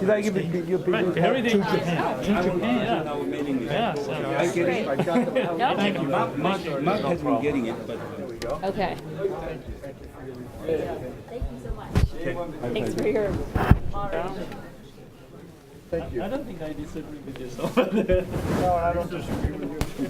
Did I give it you people Every day to Japan? to Japan, yeah. Our mailing list. Yeah, so I get it. I got them out. thank you. Mark has been getting it, but Okay. Thank you so much. Thanks for your moderation. I don't think I disagree with this. No, I don't disagree with you.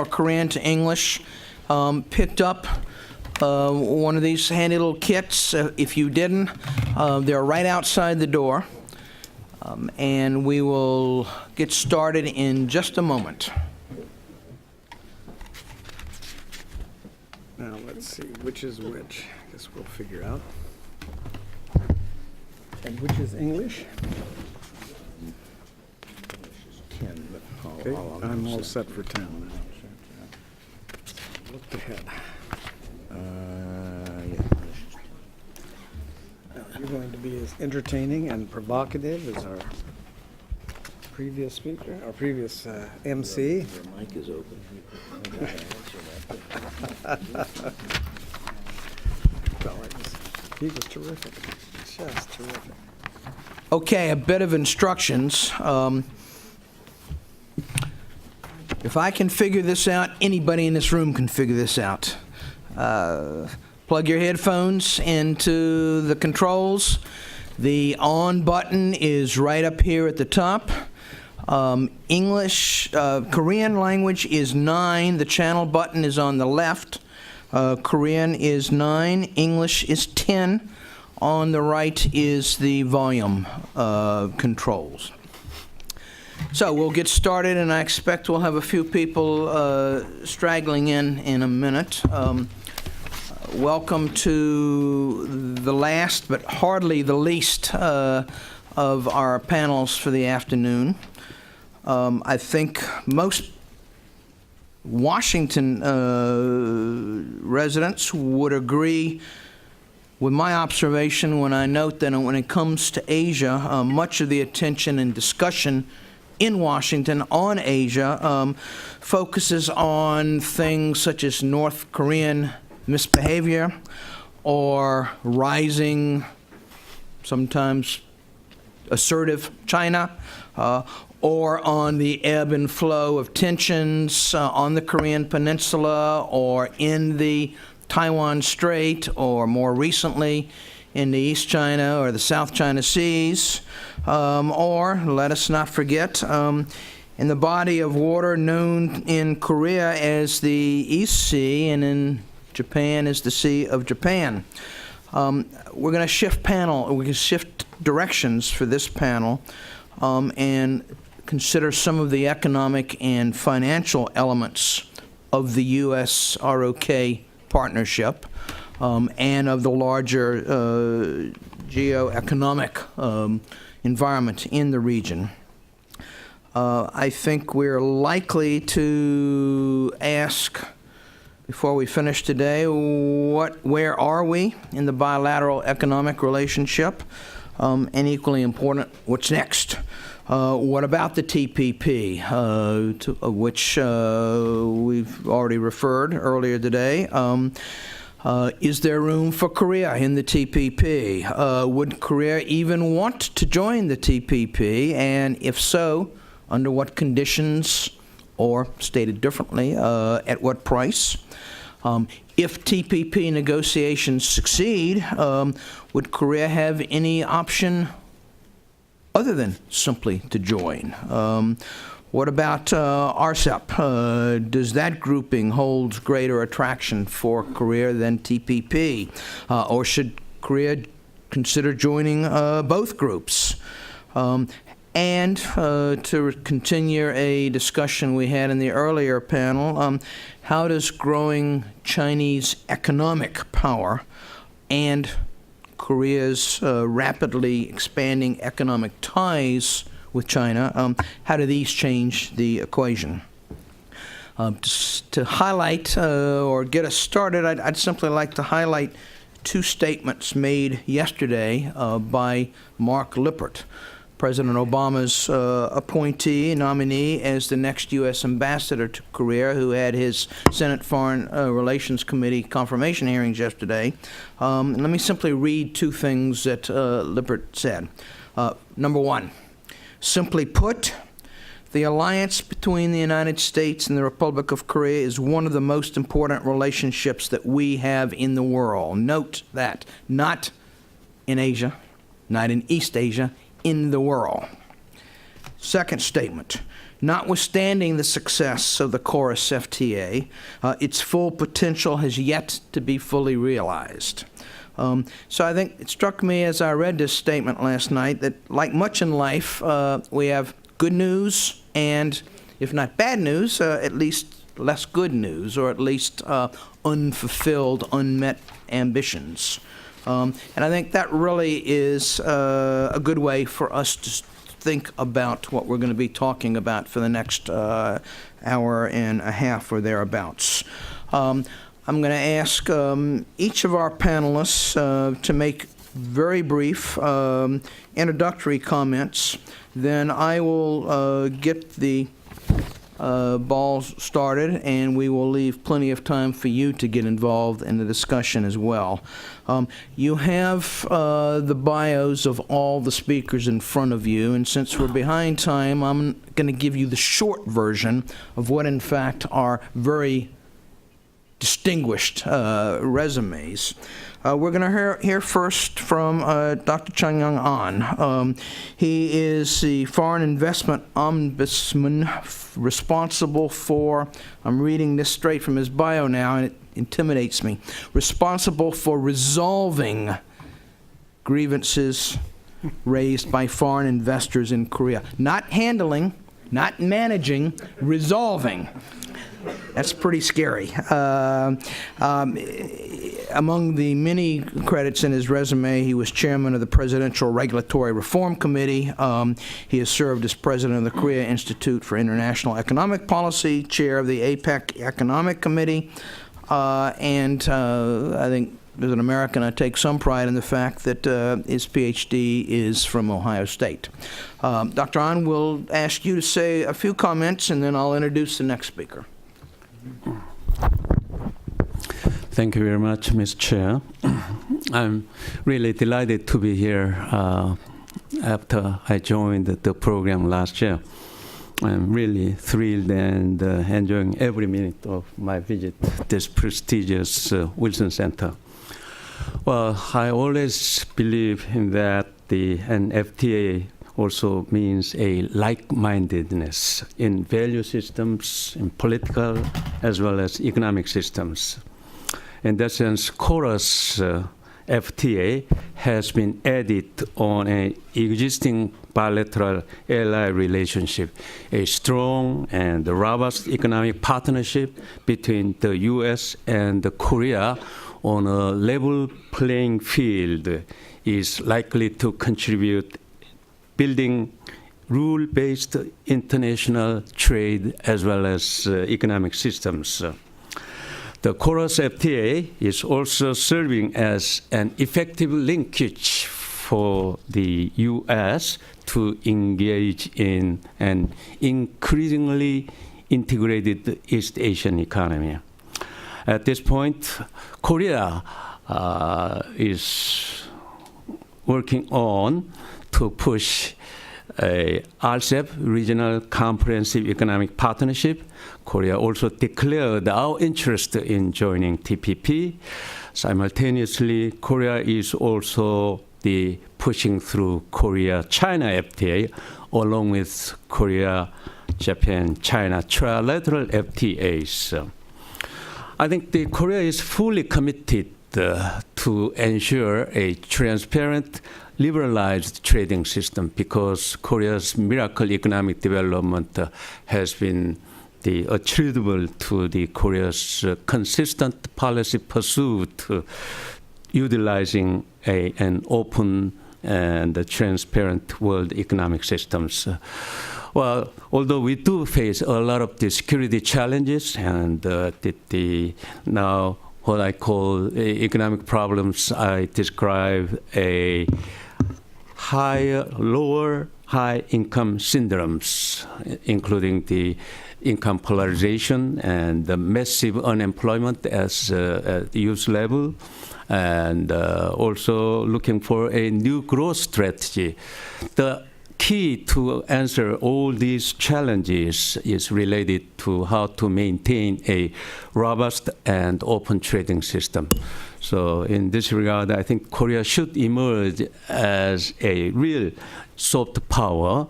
Korean to English, picked up one of these handy little kits. If you didn't, they're right outside the door. And we will get started in just a moment. Now, let's see, which is which? Guess we'll figure out. And which is English? Okay, I'm all set for 10 now. Look ahead. You're going to be as entertaining and provocative as our previous speaker, our previous MC. Your mic is open. He was terrific, just terrific. Okay, a bit of instructions. If I can figure this out, anybody in this room can figure this out. Plug your headphones into the controls. The on button is right up here at the top. Korean language is 9. The channel button is on the left. Korean is 9. English is 10. On the right is the volume controls. So we'll get started, and I expect we'll have a few people straggling in a minute. Welcome to the last, but hardly the least, of our panels for the afternoon. I think most Washington residents would agree with my observation when I note that when it comes to Asia, much of the attention and discussion in Washington on Asia focuses on things such as North Korean misbehavior or rising, sometimes assertive China, or on the ebb and flow of tensions on the Korean Peninsula or in the Taiwan Strait, or more recently in the East China or the South China Seas, or, let us not forget, in the body of water known in Korea as the East Sea and in Japan as the Sea of Japan. We're going to shift directions for this panel and consider some of the economic and financial elements of the U.S.-ROK partnership and of the larger geoeconomic environment in the region. I think we're likely to ask, before we finish today, where are we in the bilateral economic relationship? And equally important, what's next? What about the TPP, to which we've already referred earlier today? Is there room for Korea in the TPP? Would Korea even want to join the TPP? And if so, under what conditions, or stated differently, at what price? If TPP negotiations succeed, would Korea have any option other than simply to join? What about RCEP? Does that grouping hold greater attraction for Korea than TPP? Or should Korea consider joining both groups? And to continue a discussion we had in the earlier panel, how does growing Chinese economic power and Korea's rapidly expanding economic ties with China, how do these change the equation? To highlight or get us started, I'd simply like to highlight two statements made yesterday by Mark Lippert, President Obama's appointee, nominee as the next U.S. ambassador to Korea, who had his Senate Foreign Relations Committee confirmation hearings yesterday. Let me simply read two things that Lippert said. Number one, simply put, the alliance between the United States and the Republic of Korea is one of the most important relationships that we have in the world. Note that, not in Asia, not in East Asia, in the world. Second statement. Notwithstanding the success of the KORUS FTA, its full potential has yet to be fully realized. So I think it struck me as I read this statement last night that, like much in life, we have good news and, if not bad news, at least less good news, or at least unfulfilled, unmet ambitions. And I think that really is a good way for us to think about what we're going to be talking about for the next hour and a half or thereabouts. I'm going to ask each of our panelists to make very brief introductory comments. Then I will get the balls started, and we will leave plenty of time for you to get involved in the discussion as well. You have the bios of all the speakers in front of you, and since we're behind time, I'm going to give you the short version of what, in fact, are very distinguished resumes. We're going to hear first from Dr. Chung-Young Ahn. He is the Foreign Investment Ombudsman responsible for, I'm reading this straight from his bio now, and it intimidates me, responsible for resolving grievances raised by foreign investors in Korea. Not handling, not managing, resolving. That's pretty scary. Among the many credits in his resume, he was chairman of the Presidential Regulatory Reform Committee. He has served as president of the Korea Institute for International Economic Policy, chair of the APEC Economic Committee, and I think as an American, I take some pride in the fact that his PhD is from Ohio State. Dr. Ahn, we'll ask you to say a few comments, and then I'll introduce the next speaker. Thank you very much, Mr. Chair. I'm really delighted to be here after I joined the program last year. I'm really thrilled and enjoying every minute of my visit this prestigious Wilson Center. Well, I always believe in that an FTA also means a like-mindedness in value systems, in political as well as economic systems. In that sense, KORUS FTA has been added on an existing bilateral ally relationship, a strong and robust economic partnership between the U.S. and Korea on a level playing field is likely to contribute building rule-based international trade as well as economic systems. The KORUS FTA is also serving as an effective linkage for the U.S. to engage in an increasingly integrated East Asian economy. At this point, Korea is working on to push a RCEP, Regional Comprehensive Economic Partnership. Korea also declared our interest in joining TPP. Simultaneously, Korea is also pushing through Korea-China FTA, along with Korea-Japan-China trilateral FTAs. I think Korea is fully committed to ensure a transparent, liberalized trading system because Korea's miracle economic development has been attributable to Korea's consistent policy pursuit utilizing an open and transparent world economic systems. Well, although we do face a lot of the security challenges and now what I call economic problems, I describe a lower high income syndromes, including the income polarization and the massive unemployment at the youth level, and also looking for a new growth strategy. The key to answer all these challenges is related to how to maintain a robust and open trading system. So in this regard, I think Korea should emerge as a real soft power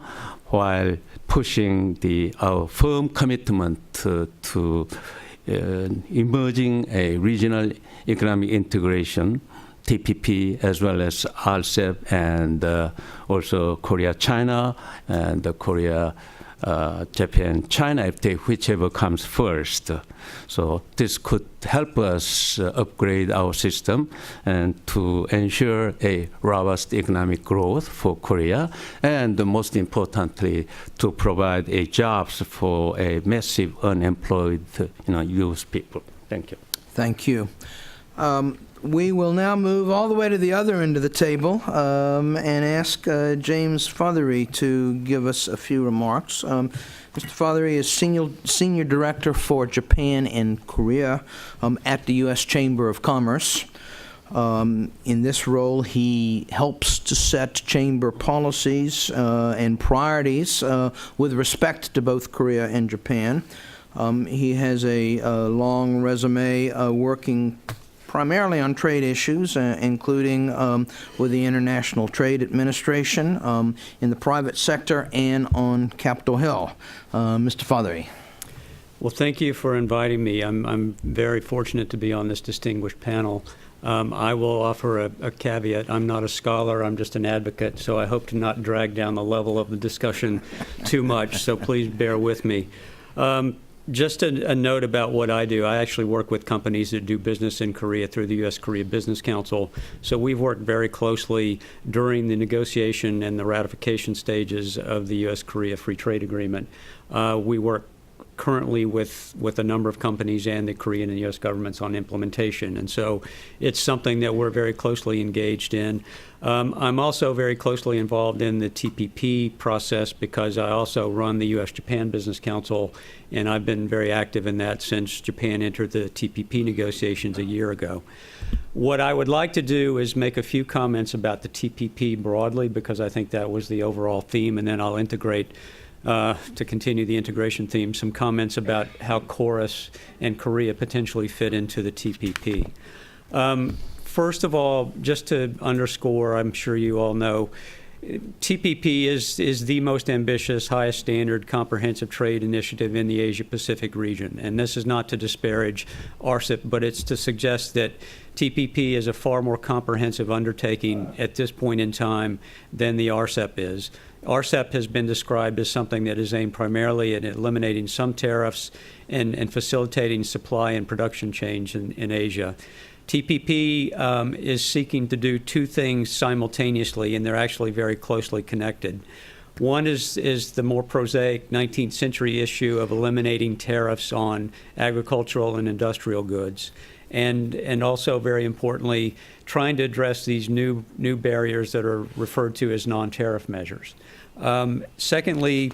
while pushing our firm commitment to emerging a regional economic integration, TPP, as well as RCEP, and also Korea-China and the Korea-Japan-China FTA, whichever comes first. So this could help us upgrade our system and to ensure a robust economic growth for Korea, and most importantly, to provide jobs for a massive unemployed youth people. Thank you. Thank you. We will now move all the way to the other end of the table and ask James Fothery to give us a few remarks. Mr. Fothery is Senior Director for Japan and Korea at the U.S. Chamber of Commerce. In this role, he helps to set chamber policies and priorities with respect to both Korea and Japan. He has a long resume working primarily on trade issues, including with the International Trade Administration, in the private sector, and on Capitol Hill. Mr. Fothery. Well, thank you for inviting me. I'm very fortunate to be on this distinguished panel. I will offer a caveat. I'm not a scholar, I'm just an advocate, so I hope to not drag down the level of the discussion too much, so please bear with me. Just a note about what I do. I actually work with companies that do business in Korea through the U.S.-Korea Business Council. So we've worked very closely during the negotiation and the ratification stages of the U.S.-Korea Free Trade Agreement. We work currently with a number of companies and the Korean and U.S. governments on implementation. And so it's something that we're very closely engaged in. I'm also very closely involved in the TPP process because I also run the U.S.-Japan Business Council, and I've been very active in that since Japan entered the TPP negotiations a year ago. What I would like to do is make a few comments about the TPP broadly, because I think that was the overall theme, and then I'll integrate to continue the integration theme, some comments about how KORUS and Korea potentially fit into the TPP. First of all, just to underscore, I'm sure you all know, TPP is the most ambitious, highest standard, comprehensive trade initiative in the Asia-Pacific region. And this is not to disparage RCEP, but it's to suggest that TPP is a far more comprehensive undertaking at this point in time than the RCEP is. RCEP has been described as something that is aimed primarily at eliminating some tariffs and facilitating supply and production change in Asia. TPP is seeking to do two things simultaneously, and they're actually very closely connected. One is the more prosaic 19th century issue of eliminating tariffs on agricultural and industrial goods, and also, very importantly, trying to address these new barriers that are referred to as non-tariff measures. Secondly,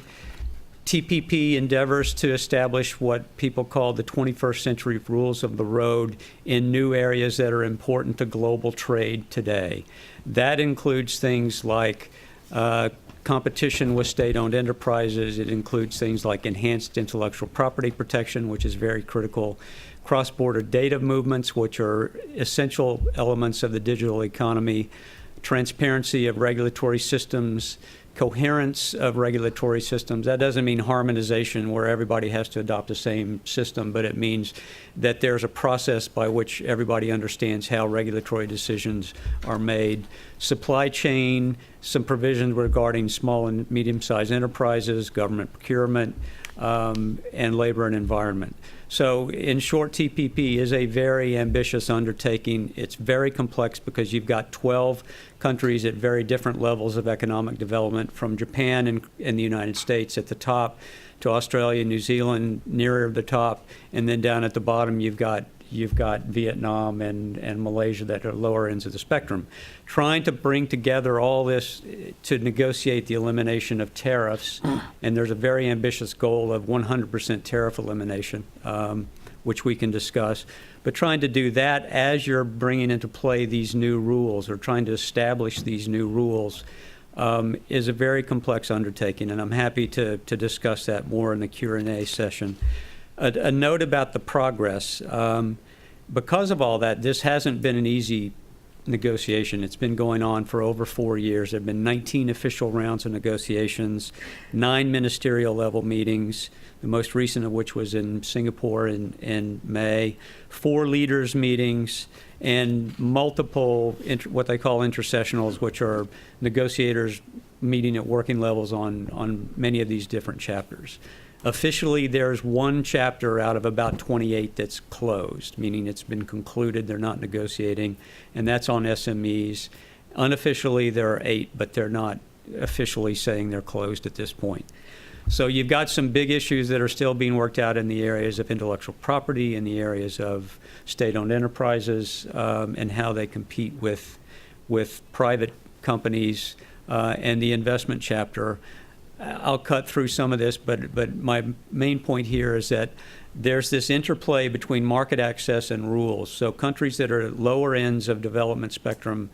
TPP endeavors to establish what people call the 21st century rules of the road in new areas that are important to global trade today. That includes things like competition with state-owned enterprises. It includes things like enhanced intellectual property protection, which is very critical, cross-border data movements, which are essential elements of the digital economy, transparency of regulatory systems, coherence of regulatory systems. That doesn't mean harmonization where everybody has to adopt the same system, but it means that there's a process by which everybody understands how regulatory decisions are made. Supply chain, some provisions regarding small and medium-sized enterprises, government procurement, and labor and environment. So in short, TPP is a very ambitious undertaking. It's very complex because you've got 12 countries at very different levels of economic development, from Japan and the United States at the top to Australia, New Zealand nearer the top, and then down at the bottom you've got Vietnam and Malaysia that are lower ends of the spectrum. Trying to bring together all this to negotiate the elimination of tariffs, and there's a very ambitious goal of 100% tariff elimination, which we can discuss. But trying to do that as you're bringing into play these new rules, or trying to establish these new rules, is a very complex undertaking, and I'm happy to discuss that more in the Q&A session. A note about the progress. Because of all that, this hasn't been an easy negotiation. It's been going on for over 4 years. There have been 19 official rounds of negotiations, 9 ministerial level meetings, the most recent of which was in Singapore in May, 4 leaders meetings, and multiple what they call intersessionals, which are negotiators meeting at working levels on many of these different chapters. Officially, there's 1 chapter out of about 28 that's closed, meaning it's been concluded, they're not negotiating, and that's on SMEs. Unofficially, there are 8, but they're not officially saying they're closed at this point. So you've got some big issues that are still being worked out in the areas of intellectual property, in the areas of state-owned enterprises, and how they compete with private companies, and the investment chapter. I'll cut through some of this, but my main point here is that there's this interplay between market access and rules. So countries that are at lower ends of development spectrum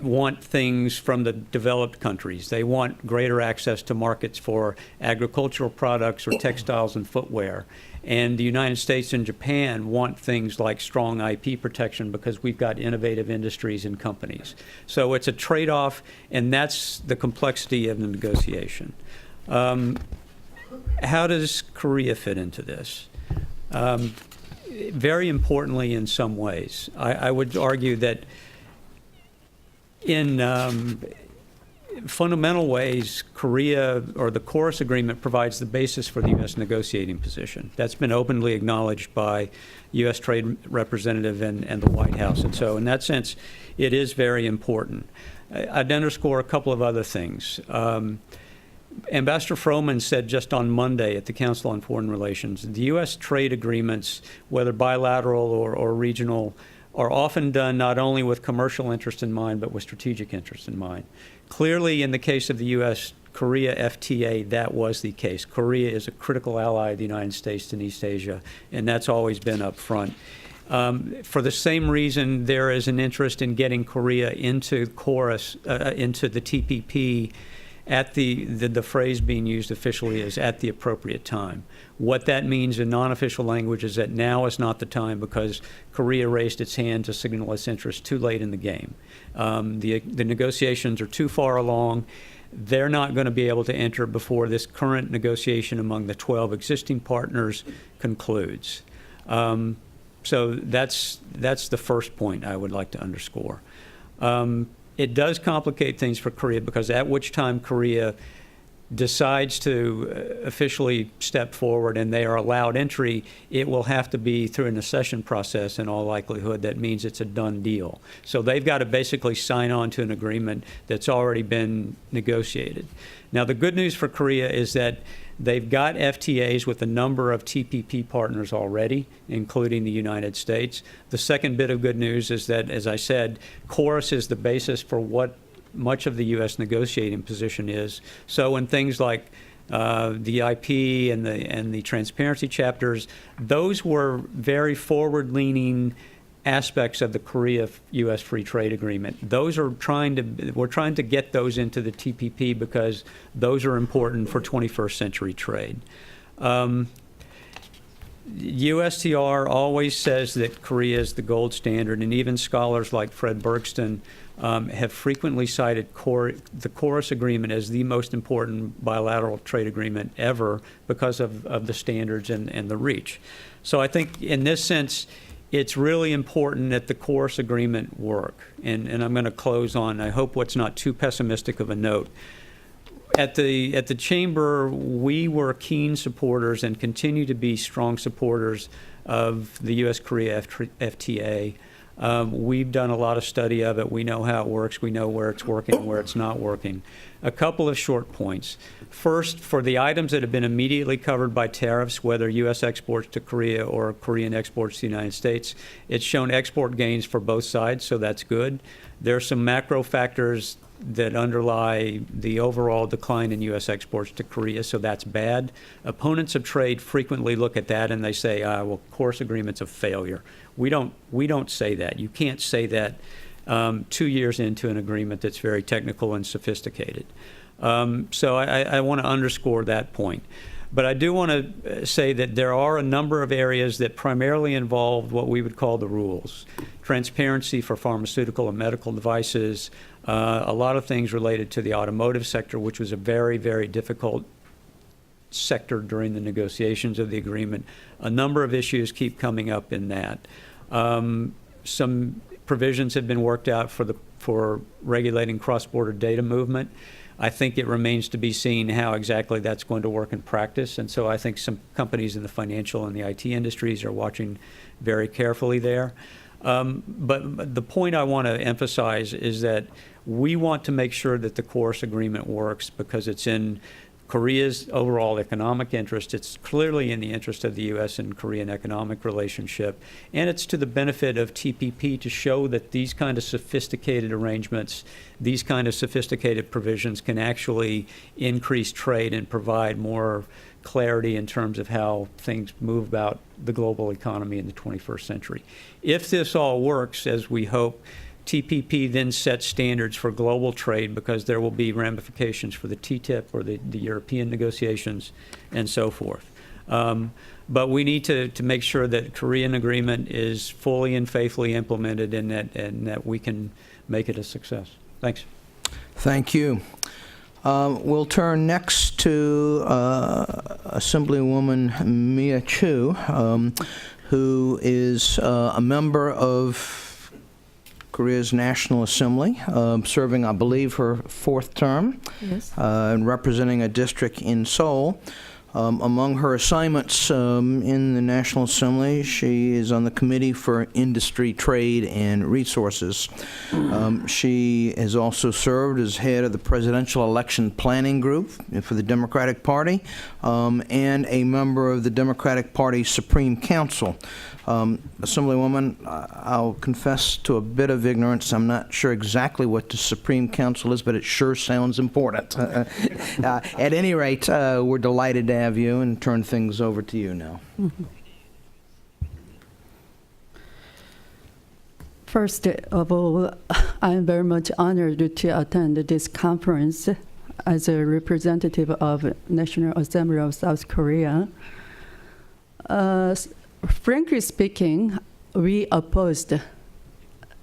want things from the developed countries. They want greater access to markets for agricultural products or textiles and footwear. And the United States and Japan want things like strong IP protection because we've got innovative industries and companies. So it's a trade-off, and that's the complexity of the negotiation. How does Korea fit into this? Very importantly in some ways. I would argue that in fundamental ways, Korea, or the KORUS agreement, provides the basis for the U.S. negotiating position. That's been openly acknowledged by U.S. Trade Representative and the White House. And so in that sense, it is very important. I'd underscore a couple of other things. Ambassador Froman said just on Monday at the Council on Foreign Relations, the U.S. trade agreements, whether bilateral or regional, are often done not only with commercial interest in mind, but with strategic interest in mind. Clearly, in the case of the U.S.-Korea FTA, that was the case. Korea is a critical ally of the United States in East Asia, and that's always been up front. For the same reason, there is an interest in getting Korea into KORUS, into the TPP, at the phrase being used officially is at the appropriate time. What that means in non-official language is that now is not the time because Korea raised its hand to signal its interest too late in the game. The negotiations are too far along. They're not going to be able to enter before this current negotiation among the 12 existing partners concludes. So that's the first point I would like to underscore. It does complicate things for Korea because at which time Korea decides to officially step forward and they are allowed entry, it will have to be through an accession process in all likelihood. That means it's a done deal. So they've got to basically sign on to an agreement that's already been negotiated. Now, the good news for Korea is that they've got FTAs with a number of TPP partners already, including the United States. The second bit of good news is that, as I said, KORUS is the basis for what much of the U.S. negotiating position is. So in things like the IP and the transparency chapters, those were very forward-leaning aspects of the Korea-U.S. Free Trade Agreement. Those are we're trying to get those into the TPP because those are important for 21st century trade. USTR always says that Korea is the gold standard, and even scholars like Fred Bergston have frequently cited the KORUS agreement as the most important bilateral trade agreement ever because of the standards and the reach. So I think in this sense, it's really important that the KORUS agreement work. And I'm going to close on, I hope, what's not too pessimistic of a note. At the Chamber, we were keen supporters and continue to be strong supporters of the U.S.-Korea FTA. We've done a lot of study of it. We know how it works. We know where it's working and where it's not working. A couple of short points. First, for the items that have been immediately covered by tariffs, whether U.S. exports to Korea or Korean exports to the United States, it's shown export gains for both sides, so that's good. There are some macro factors that underlie the overall decline in U.S. exports to Korea, so that's bad. Opponents of trade frequently look at that and they say, well, KORUS agreement's a failure. We don't say that. You can't say that 2 years into an agreement that's very technical and sophisticated. So I want to underscore that point. But I do want to say that there are a number of areas that primarily involve what we would call the rules. Transparency for pharmaceutical and medical devices, a lot of things related to the automotive sector, which was a very, very difficult sector during the negotiations of the agreement. A number of issues keep coming up in that. Some provisions have been worked out for regulating cross-border data movement. I think it remains to be seen how exactly that's going to work in practice, and so I think some companies in the financial and the IT industries are watching very carefully there. But the point I want to emphasize is that we want to make sure that the KORUS agreement works because it's in Korea's overall economic interest. It's clearly in the interest of the U.S. and Korean economic relationship. And it's to the benefit of TPP to show that these kind of sophisticated arrangements, these kind of sophisticated provisions can actually increase trade and provide more clarity in terms of how things move about the global economy in the 21st century. If this all works, as we hope, TPP then sets standards for global trade because there will be ramifications for the TTIP or the European negotiations and so forth. But we need to make sure that Korean agreement is fully and faithfully implemented and that we can make it a success. Thanks. Thank you. We'll turn next to Assemblywoman Mia Chu, who is a member of Korea's National Assembly, serving, I believe, her 4th term, Yes. and representing a district in Seoul. Among her assignments in the National Assembly, she is on the Committee for Industry, Trade, and Resources. She has also served as head of the Presidential Election Planning Group for the Democratic Party and a member of the Democratic Party Supreme Council. Assemblywoman, I'll confess to a bit of ignorance. I'm not sure exactly what the Supreme Council is, but it sure sounds important. At any rate, we're delighted to have you and turn things over to you now. First of all, I'm very much honored to attend this conference as a representative of National Assembly of South Korea. Frankly speaking, we opposed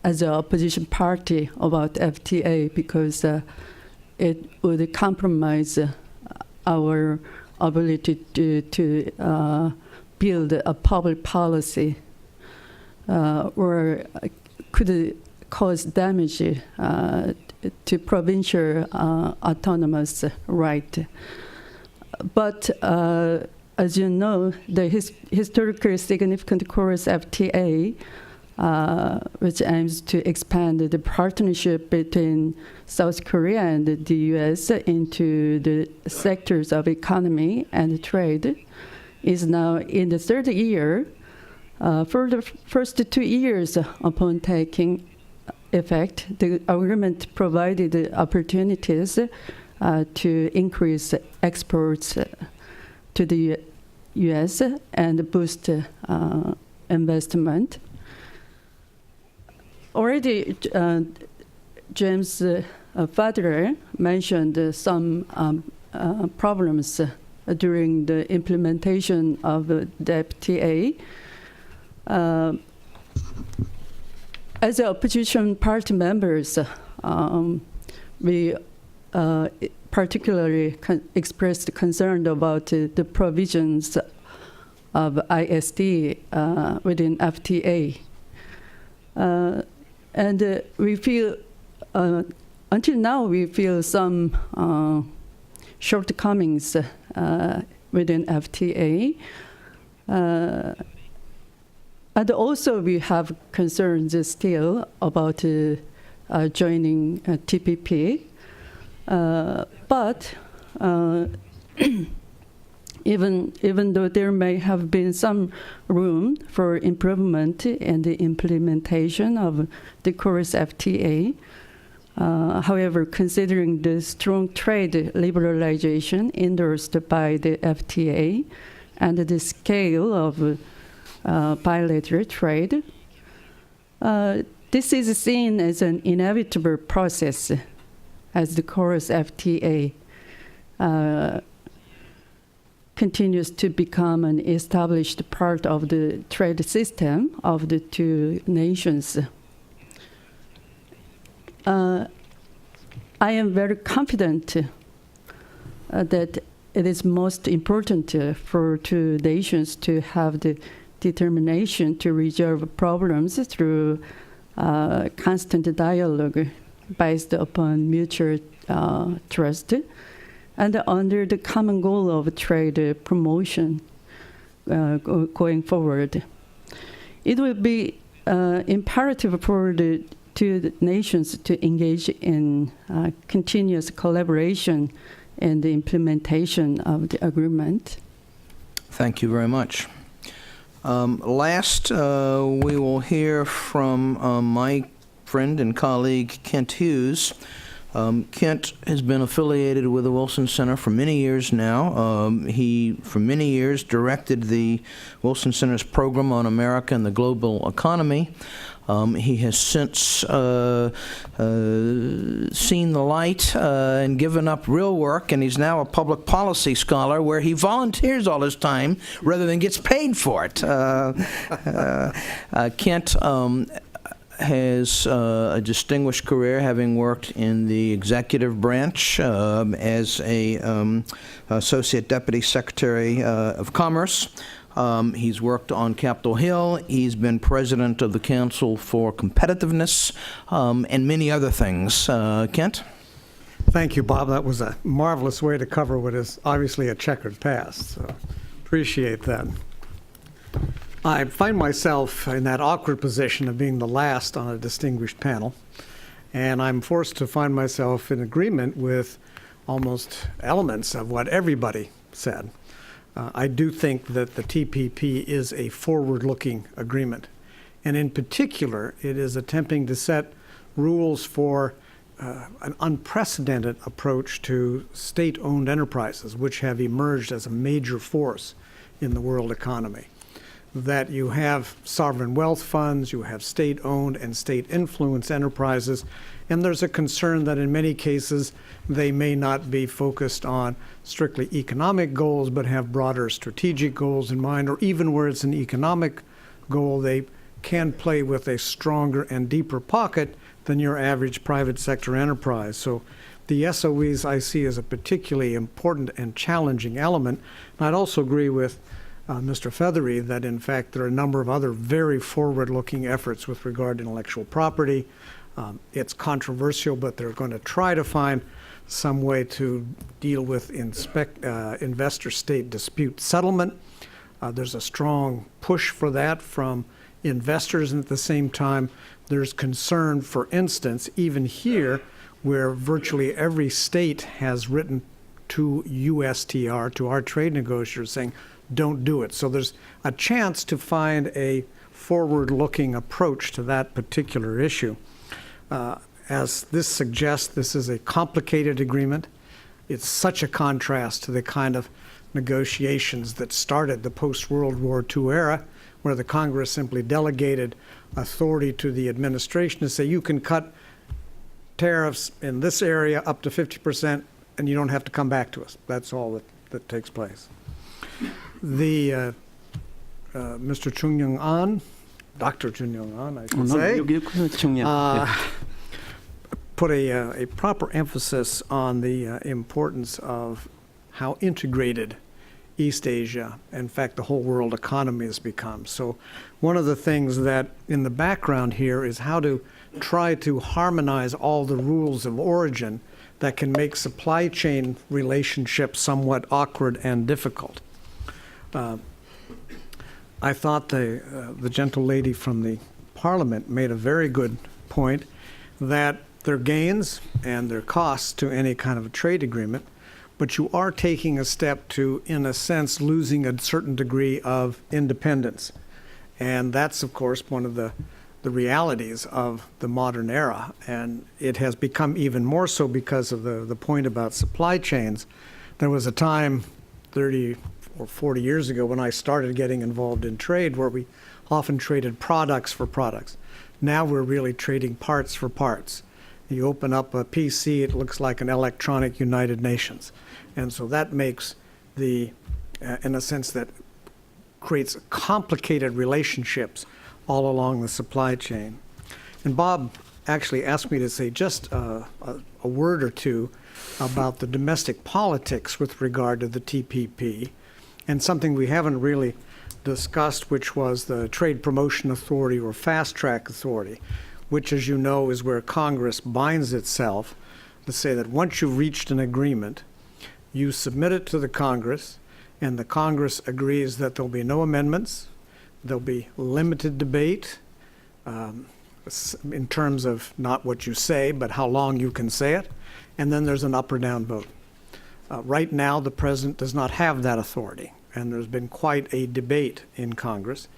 as an opposition party about FTA because it would compromise our ability to build a public policy or could cause damage to provincial autonomous right. But as you know, the historically significant KORUS FTA, which aims to expand the partnership between South Korea and the U.S. into the sectors of economy and trade, is now in the 3rd year. For the first 2 years upon taking effect, the agreement provided opportunities to increase exports to the U.S. and boost investment. Already, James Federer mentioned some problems during the implementation of the FTA. As opposition party members, we particularly expressed concern about the provisions of ISD within FTA. And we feel, until now, we feel some shortcomings within FTA. And also we have concerns still about joining TPP. But even though there may have been some room for improvement in the implementation of the KORUS FTA, however, considering the strong trade liberalization endorsed by the FTA and the scale of bilateral trade, this is seen as an inevitable process as the KORUS FTA continues to become an established part of the trade system of the two nations. I am very confident that it is most important for two nations to have the determination to resolve problems through constant dialogue based upon mutual trust and under the common goal of trade promotion going forward. It will be imperative for the two nations to engage in continuous collaboration and the implementation of the agreement. Thank you very much. Last, we will hear from my friend and colleague, Kent Hughes. Kent has been affiliated with the Wilson Center for many years now. He, for many years, directed the Wilson Center's program on America and the global economy. He has since seen the light and given up real work, and he's now a public policy scholar where he volunteers all his time rather than gets paid for it. Kent has a distinguished career, having worked in the executive branch as a Associate Deputy Secretary of Commerce. He's worked on Capitol Hill. He's been president of the Council for Competitiveness and many other things. Kent? Thank you, Bob. That was a marvelous way to cover what is obviously a checkered past. So appreciate that. I find myself in that awkward position of being the last on a distinguished panel, and I'm forced to find myself in agreement with almost elements of what everybody said. I do think that the TPP is a forward-looking agreement, and in particular, it is attempting to set rules for an unprecedented approach to state-owned enterprises, which have emerged as a major force in the world economy. That you have sovereign wealth funds, you have state-owned and state-influenced enterprises, and there's a concern that in many cases they may not be focused on strictly economic goals, but have broader strategic goals in mind, or even where it's an economic goal, they can play with a stronger and deeper pocket than your average private sector enterprise. So the SOEs I see as a particularly important and challenging element. And I'd also agree with Mr. Feathery that in fact there are a number of other very forward-looking efforts with regard to intellectual property. It's controversial, but they're going to try to find some way to deal with investor-state dispute settlement. There's a strong push for that from investors, and at the same time there's concern, for instance, even here where virtually every state has written to USTR, to our trade negotiators, saying don't do it. So there's a chance to find a forward-looking approach to that particular issue. As this suggests, this is a complicated agreement. It's such a contrast to the kind of negotiations that started the post-World War II era, where the Congress simply delegated authority to the administration to say, you can cut tariffs in this area up to 50%, and you don't have to come back to us. That's all that takes place. The Mr. Chung Young An, Dr. Chung Young An, I should say, put a proper emphasis on the importance of how integrated East Asia, in fact, the whole world economy has become. So one of the things that in the background here is how to try to harmonize all the rules of origin that can make supply chain relationships somewhat awkward and difficult. I thought the gentle lady from the Parliament made a very good point that there are gains and there are costs to any kind of a trade agreement, but you are taking a step to, in a sense, losing a certain degree of independence. And that's, of course, one of the realities of the modern era. And it has become even more so because of the point about supply chains. There was a time 30 or 40 years ago when I started getting involved in trade where we often traded products for products. Now we're really trading parts for parts. You open up a PC, it looks like an electronic United Nations. And so that makes the in a sense that creates complicated relationships all along the supply chain. And Bob actually asked me to say just a word or two about the domestic politics with regard to the TPP, and something we haven't really discussed, which was the Trade Promotion Authority or Fast Track Authority, which, as you know, is where Congress binds itself to say that once you've reached an agreement, you submit it to the Congress, and the Congress agrees that there'll be no amendments, there'll be limited debate in terms of not what you say, but how long you can say it, and then there's an up or down vote. Right now, the president does not have that authority, and there's been quite a debate in Congress.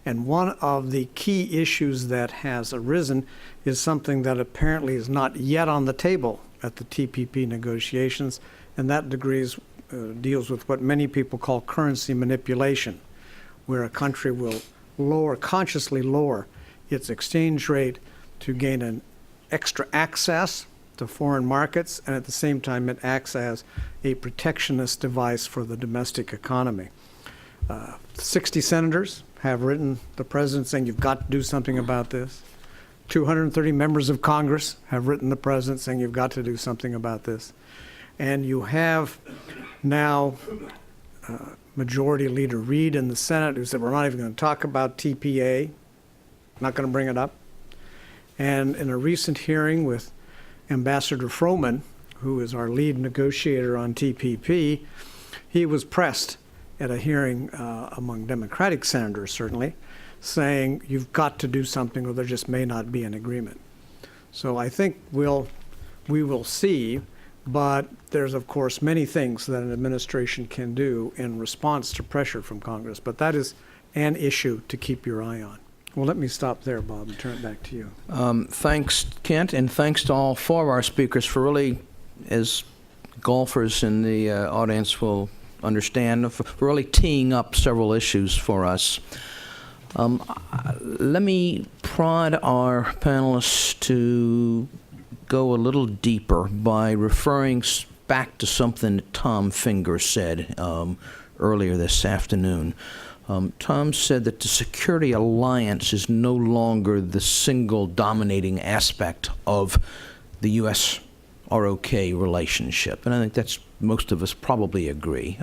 And one of the key issues that has arisen is something that apparently is not yet on the table at the TPP negotiations, and that deals with what many people call currency manipulation, where a country will consciously lower its exchange rate to gain an extra access to foreign markets, and at the same time it acts as a protectionist device for the domestic economy. 60 senators have written the president saying you've got to do something about this. 230 members of Congress have written the president saying you've got to do something about this. And you have now Majority Leader Reid in the Senate who said we're not even going to talk about TPA, not going to bring it up. And in a recent hearing with Ambassador Froman, who is our lead negotiator on TPP, he was pressed at a hearing among Democratic senators, certainly, saying you've got to do something or there just may not be an agreement. So I think we will see, but there's, of course, many things that an administration can do in response to pressure from Congress, but that is an issue to keep your eye on. Well, let me stop there, Bob, and turn it back to you. Thanks, Kent, and thanks to all four of our speakers for really, as golfers in the audience will understand, for really teeing up several issues for us. Let me prod our panelists to go a little deeper by referring back to something that Tom Finger said earlier this afternoon. Tom said that the security alliance is no longer the single dominating aspect of the U.S. ROK relationship, and I think that's most of us probably agree.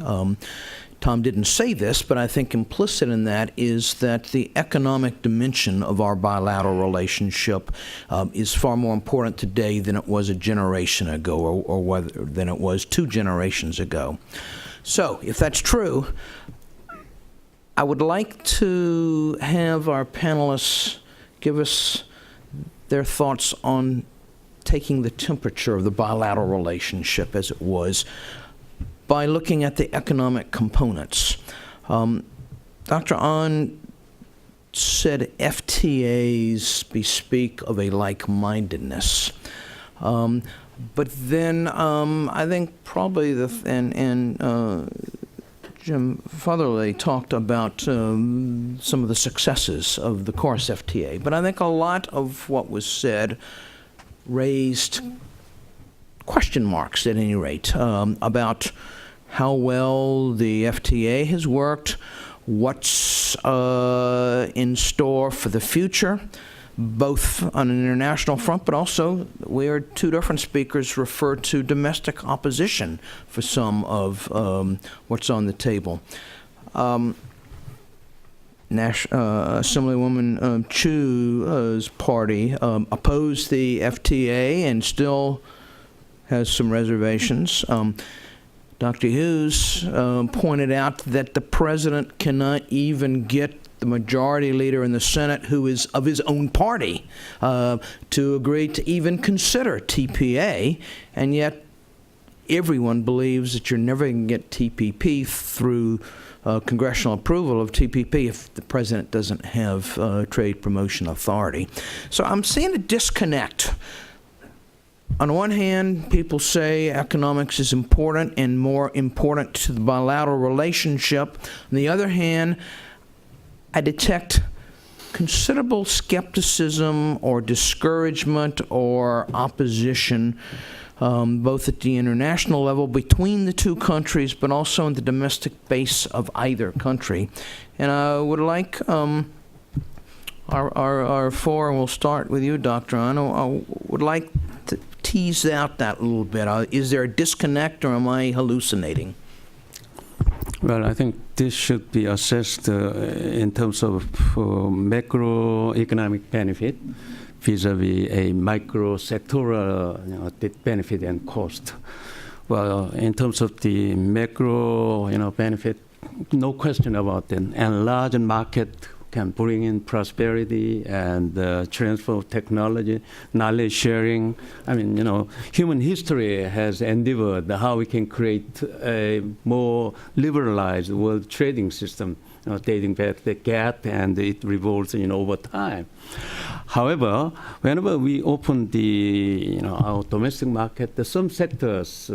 Tom didn't say this, but I think implicit in that is that the economic dimension of our bilateral relationship is far more important today than it was a generation ago, or than it was 2 generations ago. So, if that's true, I would like to have our panelists give us their thoughts on taking the temperature of the bilateral relationship as it was by looking at the economic components. Dr. Ahn said FTAs bespeak of a like-mindedness. But then I think probably Jim Fotherly talked about some of the successes of the Course FTA. But I think a lot of what was said raised question marks, at any rate, about how well the FTA has worked, what's in store for the future, both on an international front, but also where 2 different speakers refer to domestic opposition for some of what's on the table. Assemblywoman Chu's party opposed the FTA and still has some reservations. Dr. Hughes pointed out that the president cannot even get the majority leader in the Senate, who is of his own party, to agree to even consider TPA, and yet everyone believes that you're never going to get TPP through congressional approval of TPP if the president doesn't have trade promotion authority. So I'm seeing a disconnect. On one hand, people say economics is important and more important to the bilateral relationship. On the other hand, I detect considerable skepticism or discouragement or opposition both at the international level between the two countries, but also in the domestic base of either country. And I would like our four, and we'll start with you, Dr. Ahn, I would like to tease out that a little bit. Is there a disconnect, or am I hallucinating? Well, I think this should be assessed in terms of macroeconomic benefit vis-a-vis a micro-sectoral benefit and cost. Well, in terms of the macro benefit, no question about it. And large market can bring in prosperity and transfer of technology, knowledge sharing. I mean, human history has endeavored how we can create a more liberalized world trading system, dating back the GATT, and it revolves over time. However, whenever we open the our domestic market, some sectors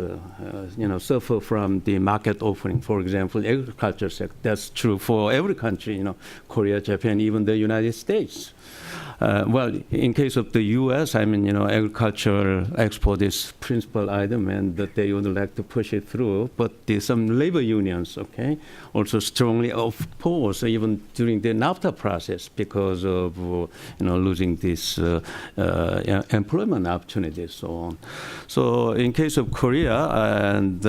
suffer from the market opening. For example, agriculture sector. That's true for every country. Korea, Japan, even the United States. Well, in case of the U.S., I mean, agricultural export is principal item, and that they would like to push it through. But some labor unions, also strongly oppose even during the NAFTA process because of losing this employment opportunities, so on. So in case of Korea, and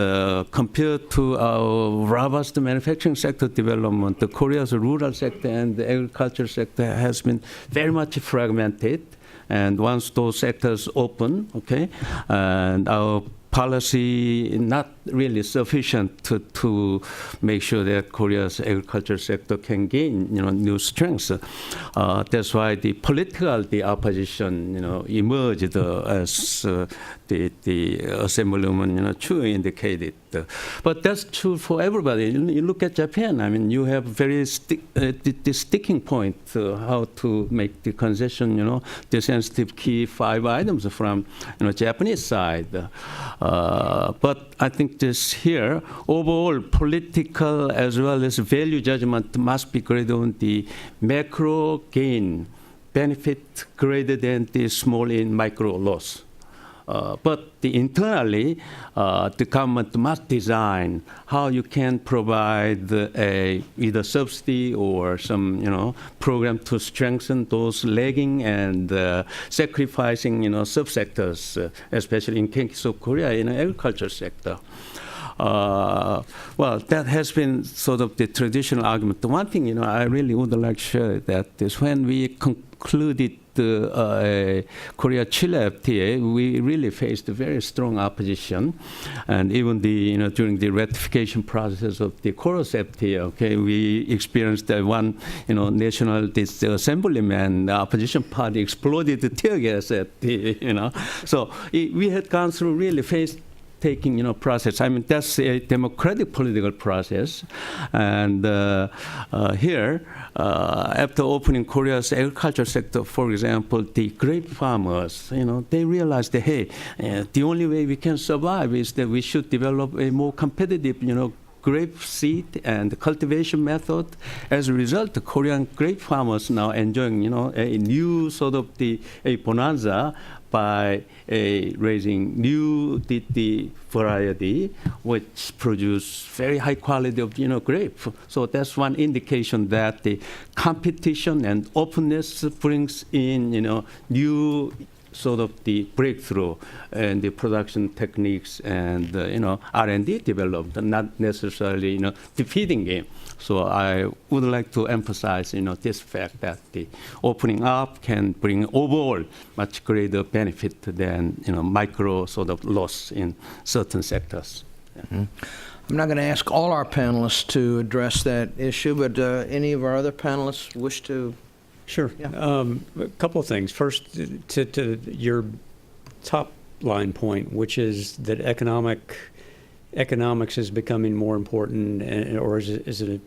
compared to our robust manufacturing sector development, the Korea's rural sector and the agriculture sector has been very much fragmented, and once those sectors open, and our policy not really sufficient to make sure that Korea's agriculture sector can gain new strengths. That's why the political opposition emerged as the Assemblywoman Chu indicated. But that's true for everybody. You look at Japan. I mean, you have very the sticking point how to make the concession. The sensitive key 5 items from Japanese side. But I think this here, overall political as well as value judgment must be graded on the macro gain benefit greater than the small in micro loss. But internally, the government must design how you can provide either subsidy or some program to strengthen those lagging and sacrificing subsectors, especially in case of Korea in the agriculture sector. Well, that has been sort of the traditional argument. The one thing I really would like to share that is when we concluded the Korea-Chile FTA, we really faced a very strong opposition, and even during the ratification process of the Chorus FTA, we experienced one national assemblyman, the opposition party exploded the tear gas at the so we had gone through really taking process. I mean, that's a democratic political process, and here. After opening Korea's agriculture sector, for example, the grape farmers, they realized that, hey, the only way we can survive is that we should develop a more competitive, grape seed and cultivation method. As a result, the Korean grape farmers now enjoying, a new sort of a bonanza by raising new the variety, which produce very high quality of grape. So that's one indication that the competition and openness brings in new sort of the breakthrough in the production techniques and R&D development, not necessarily the feeding game. So I would like to emphasize this fact that the opening up can bring overall much greater benefit than micro sort of loss in certain sectors. Mm-hmm. I'm not going to ask all our panelists to address that issue, but any of our other panelists wish to? Sure. Yeah. A couple of things. First, to your top line point, which is that economics is becoming more important, or is it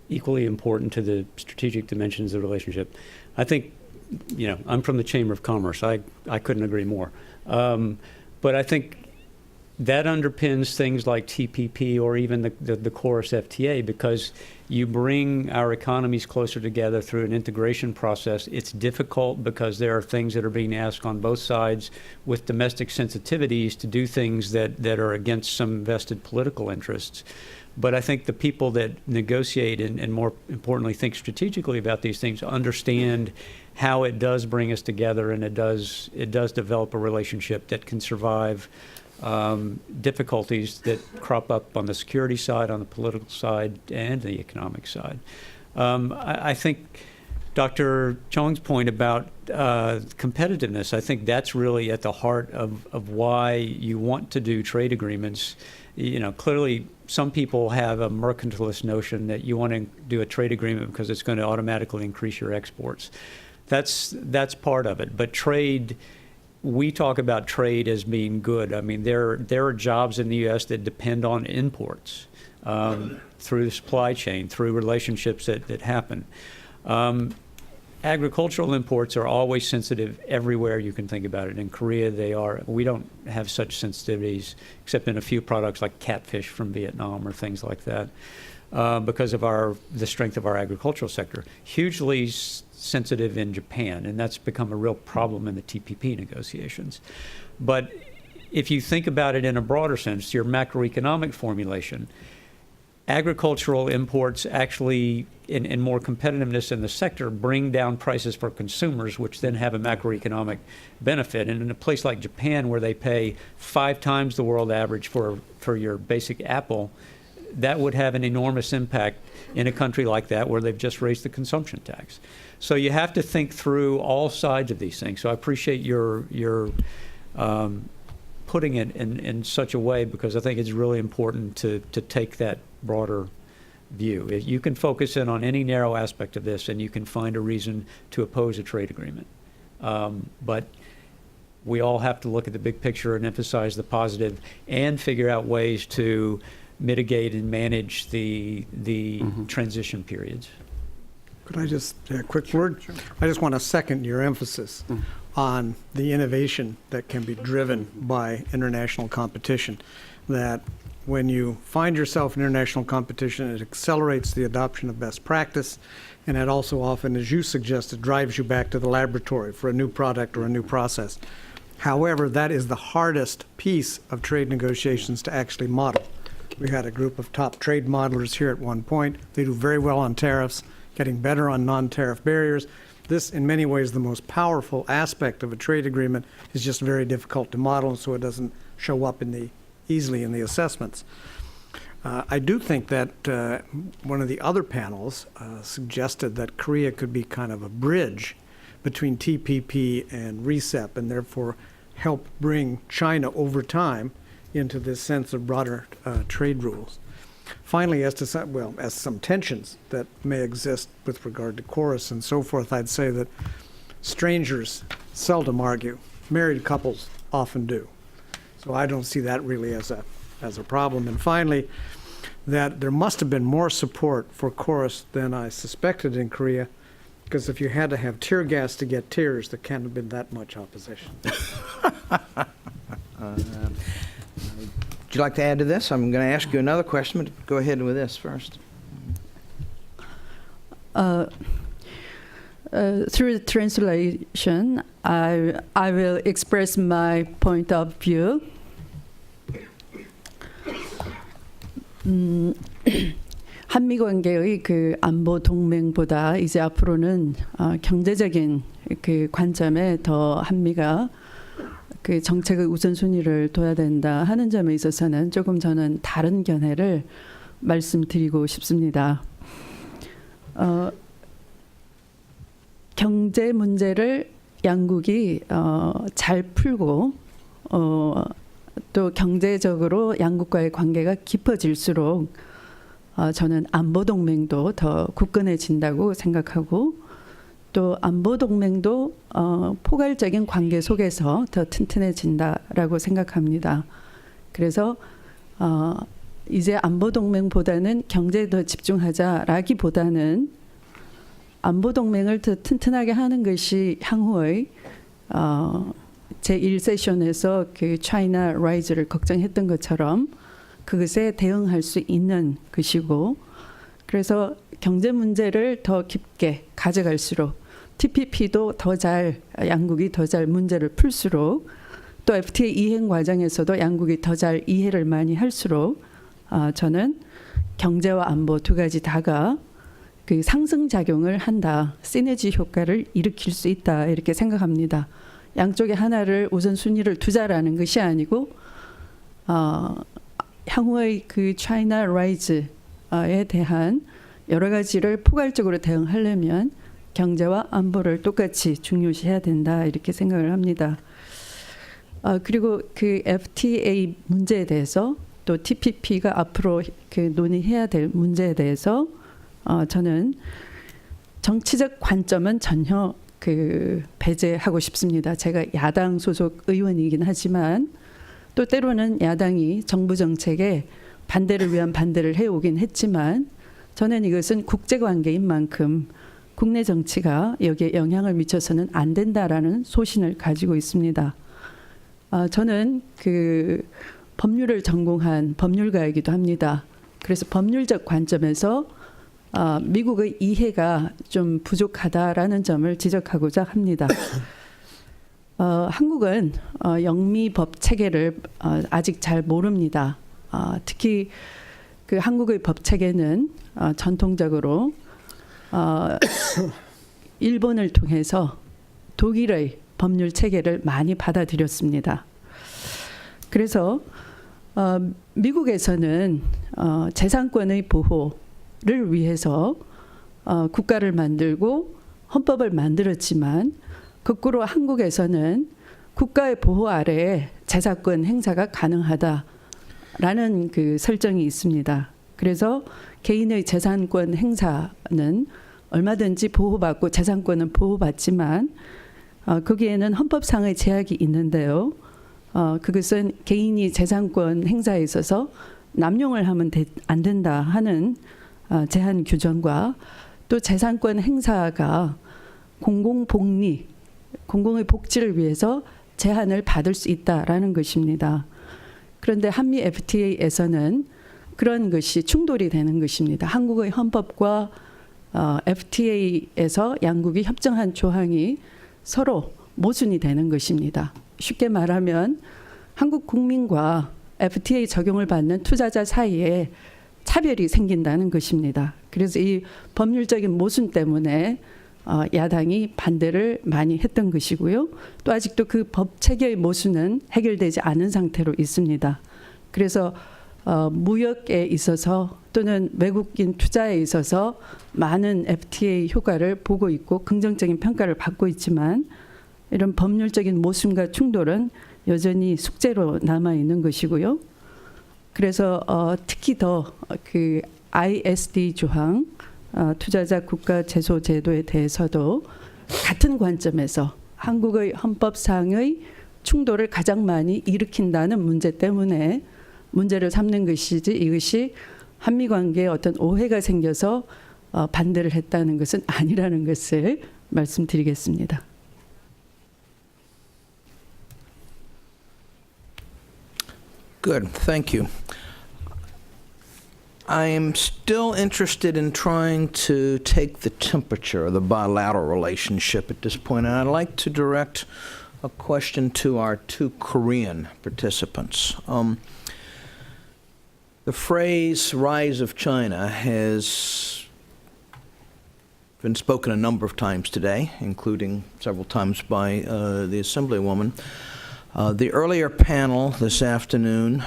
equally important to the strategic dimensions of the relationship? I think, I'm from the Chamber of Commerce. I couldn't agree more. But I think that underpins things like TPP or even the Chorus FTA, because You bring our economies closer together through an integration process. It's difficult because there are things that are being asked on both sides with domestic sensitivities to do things that are against some vested political interests. But I think the people that negotiate and more importantly think strategically about these things understand how it does bring us together, and it does develop a relationship that can survive difficulties that crop up on the security side, on the political side, and the economic side. I think Dr. Chong's point about competitiveness, I think that's really at the heart of why you want to do trade agreements. You know, clearly some people have a mercantilist notion that you want to do a trade agreement because it's going to automatically increase your exports. That's part of it. But trade, we talk about trade as being good. I mean, there are jobs in the U.S. that depend on imports through the supply chain, through relationships that happen. Agricultural imports are always sensitive everywhere you can think about it. In Korea, they are. We don't have such sensitivities, except in a few products like catfish from Vietnam or things like that, because of the strength of our agricultural sector. Hugely sensitive in Japan, and that's become a real problem in the TPP negotiations. But if you think about it in a broader sense, your macroeconomic formulation, agricultural imports actually, in more competitiveness in the sector, bring down prices for consumers, which then have a macroeconomic benefit. And in a place like Japan, where they pay 5 times the world average for your basic apple, that would have an enormous impact in a country like that where they've just raised the consumption tax. So you have to think through all sides of these things. So I appreciate your putting it in such a way, because I think it's really important to take that broader view. You can focus in on any narrow aspect of this and you can find a reason to oppose a trade agreement. But we all have to look at the big picture and emphasize the positive and figure out ways to mitigate and manage the transition periods. Could I just say a quick word? Sure. I just want to second your emphasis on the innovation that can be driven by international competition. That when you find yourself in international competition, it accelerates the adoption of best practice, and it also often, as you suggested, drives you back to the laboratory for a new product or a new process. However, that is the hardest piece of trade negotiations to actually model. We had a group of top trade modelers here at one point. They do very well on tariffs, getting better on non-tariff barriers. This, in many ways, the most powerful aspect of a trade agreement is just very difficult to model, so it doesn't show up easily in the assessments. I do think that one of the other panels suggested that Korea could be kind of a bridge between TPP and RCEP, and therefore help bring China over time into this sense of broader trade rules. Finally, as to some tensions that may exist with regard to chorus and so forth, I'd say that strangers seldom argue. Married couples often do. So I don't see that really as a problem. And finally, that there must have been more support for chorus than I suspected in Korea, because if you had to have tear gas to get tears, there can't have been that much opposition. Would you like to add to this? I'm going to ask you another question, but go ahead with this first. Through the translation, I will express my point of view. 한미 관계의 그 안보 동맹보다 이제 앞으로는 경제적인 그 관점에 더 한미가 그 정책의 우선순위를 둬야 된다 하는 점에 있어서는 조금 저는 다른 견해를 말씀드리고 싶습니다. 경제 문제를 양국이 잘 풀고 또 경제적으로 양국과의 관계가 깊어질수록 저는 안보동맹도 더 굳건해진다고 생각하고, 또 안보동맹도 포괄적인 관계 속에서 더 튼튼해진다라고 생각합니다. 그래서 이제 안보동맹보다는 경제에 더 집중하자라기보다는 안보동맹을 더 튼튼하게 하는 것이 향후의 제1세션에서 그 차이나 라이즈를 걱정했던 것처럼 그것에 대응할 수 있는 것이고, 그래서 경제 문제를 더 깊게 가져갈수록 TPP도 더 잘 양국이 더 잘 문제를 풀수록 또 FTA 이행 과정에서도 양국이 더 잘 이해를 많이 할수록 저는 경제와 안보 두 가지 다가 그 상승작용을 한다. 시너지 효과를 일으킬 수 있다. 이렇게 생각합니다. 양쪽에 하나를 우선순위를 두자라는 것이 아니고 향후의 그 차이나 라이즈에 대한 여러 가지를 포괄적으로 대응하려면 경제와 안보를 똑같이 중요시해야 된다. 이렇게 생각을 합니다. 그리고 그 FTA 문제에 대해서 또 TPP가 앞으로 그 논의해야 될 문제에 대해서 저는 정치적 관점은 전혀 그 배제하고 싶습니다. 제가 야당 소속 의원이긴 하지만 또 때로는 야당이 정부 정책에 반대를 위한 반대를 해오긴 했지만 저는 이것은 국제관계인 만큼 국내 정치가 여기에 영향을 미쳐서는 안 된다라는 소신을 가지고 있습니다. 저는 그 법률을 전공한 법률가이기도 합니다. 그래서 법률적 관점에서 미국의 이해가 좀 부족하다라는 점을 지적하고자 합니다. 한국은 영미법 체계를 아직 잘 모릅니다. 특히 그 한국의 법 체계는 전통적으로 일본을 통해서 독일의 법률 체계를 많이 받아들였습니다. 그래서 미국에서는 재산권의 보호를 위해서 국가를 만들고 헌법을 만들었지만 거꾸로 한국에서는 국가의 보호 아래에 재산권 행사가 가능하다라는 그 설정이 있습니다. 그래서 개인의 재산권 행사는 얼마든지 보호받고 재산권은 보호받지만 거기에는 헌법상의 제약이 있는데요. 그것은 개인이 재산권 행사에 있어서 남용을 하면 안 된다 하는 제한 규정과 또 재산권 행사가 공공복리, 공공의 복지를 위해서 제한을 받을 수 있다라는 것입니다. 그런데 한미 FTA에서는 그런 것이 충돌이 되는 것입니다. 한국의 헌법과 FTA에서 양국이 협정한 조항이 서로 모순이 되는 것입니다. 쉽게 말하면 한국 국민과 FTA 적용을 받는 투자자 사이에 차별이 생긴다는 것입니다. 그래서 이 법률적인 모순 때문에 야당이 반대를 많이 했던 것이고요. 또 아직도 그 법 체계의 모순은 해결되지 않은 상태로 있습니다. 그래서 무역에 있어서 또는 외국인 투자에 있어서 많은 FTA 효과를 보고 있고 긍정적인 평가를 받고 있지만 이런 법률적인 모순과 충돌은 여전히 숙제로 남아 있는 것이고요. 그래서 특히 더 그 ISD 조항 투자자 국가 제소 제도에 대해서도 같은 관점에서 한국의 헌법상의 충돌을 가장 많이 일으킨다는 문제 때문에 문제를 삼는 것이지 이것이 한미 관계에 어떤 오해가 생겨서 반대를 했다는 것은 아니라는 것을 말씀드리겠습니다. Good, thank you. I am still interested in trying to take the temperature of the bilateral relationship at this point, and I'd like to direct a question to our two Korean participants. The phrase "rise of China" has been spoken a number of times today, including several times by the Assemblywoman. The earlier panel this afternoon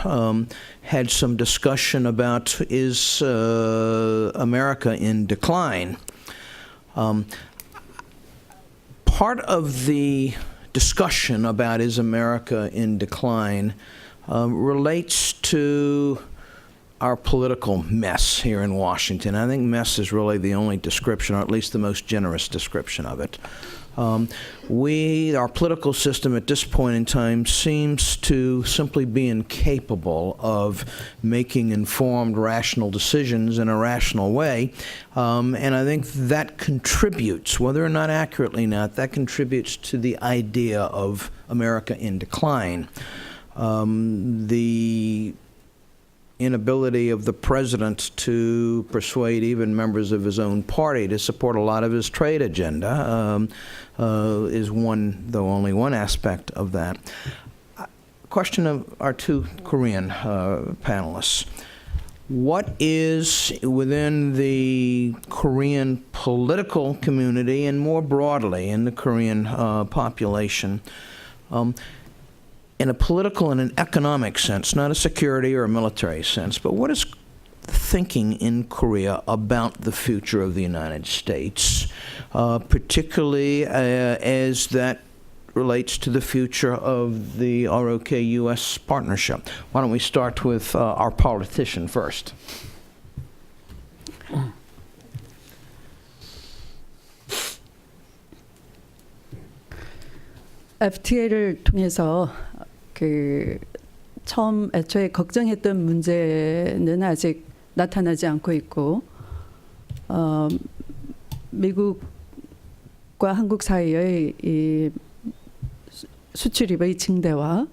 had some discussion about is America in decline. Part of the discussion about is America in decline relates to our political mess here in Washington. I think mess is really the only description, or at least the most generous description of it. Our political system at this point in time seems to simply be incapable of making informed, rational decisions in a rational way. And I think that contributes, whether or not accurately not, that contributes to the idea of America in decline. The inability of the president to persuade even members of his own party to support a lot of his trade agenda is one, though only one aspect of that. Question of our two Korean panelists. What is within the Korean political community and more broadly in the Korean population, in a political and an economic sense, not a security or a military sense, but what is thinking in Korea about the future of the United States, particularly as that relates to the future of the ROK-U.S. partnership? Why don't we start with our politician first? FTA를 통해서 그 처음 애초에 걱정했던 문제는 아직 나타나지 않고 있고, 미국과 한국 사이의 이 수출입의 증대와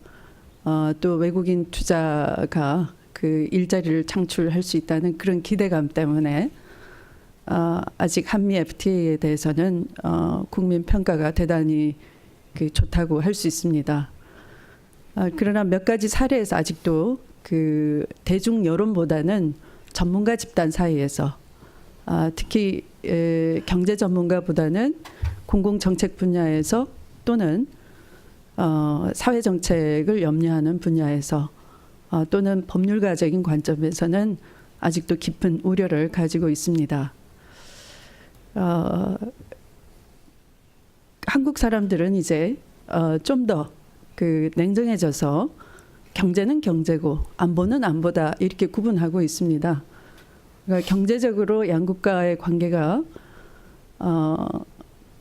또 외국인 투자가 그 일자리를 창출할 수 있다는 그런 기대감 때문에 아직 한미 FTA에 대해서는 국민 평가가 대단히 좋다고 할 수 있습니다. 그러나 몇 가지 사례에서 아직도 그 대중 여론보다는 전문가 집단 사이에서 특히 경제 전문가보다는 공공정책 분야에서 또는 사회정책을 염려하는 분야에서 또는 법률가적인 관점에서는 아직도 깊은 우려를 가지고 있습니다. 한국 사람들은 이제 좀 더 그 냉정해져서 경제는 경제고 안보는 안보다 이렇게 구분하고 있습니다. 그러니까 경제적으로 양국과의 관계가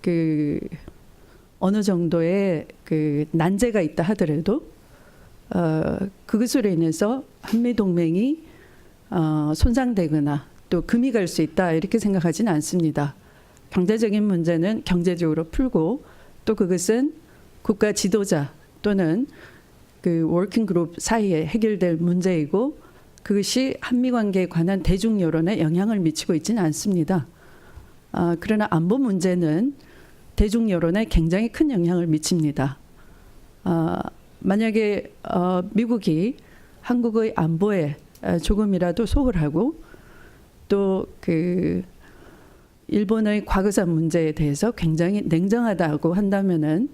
그 어느 정도의 그 난제가 있다 하더라도 그것으로 인해서 한미 동맹이 손상되거나 또 금이 갈 수 있다 이렇게 생각하지는 않습니다. 경제적인 문제는 경제적으로 풀고 또 그것은 국가 지도자 또는 그 워킹 그룹 사이에 해결될 문제이고 그것이 한미 관계에 관한 대중 여론에 영향을 미치고 있지는 않습니다. 그러나 안보 문제는 대중 여론에 굉장히 큰 영향을 미칩니다. 만약에 미국이 한국의 안보에 조금이라도 속을 하고 또 그 일본의 과거사 문제에 대해서 굉장히 냉정하다고 한다면은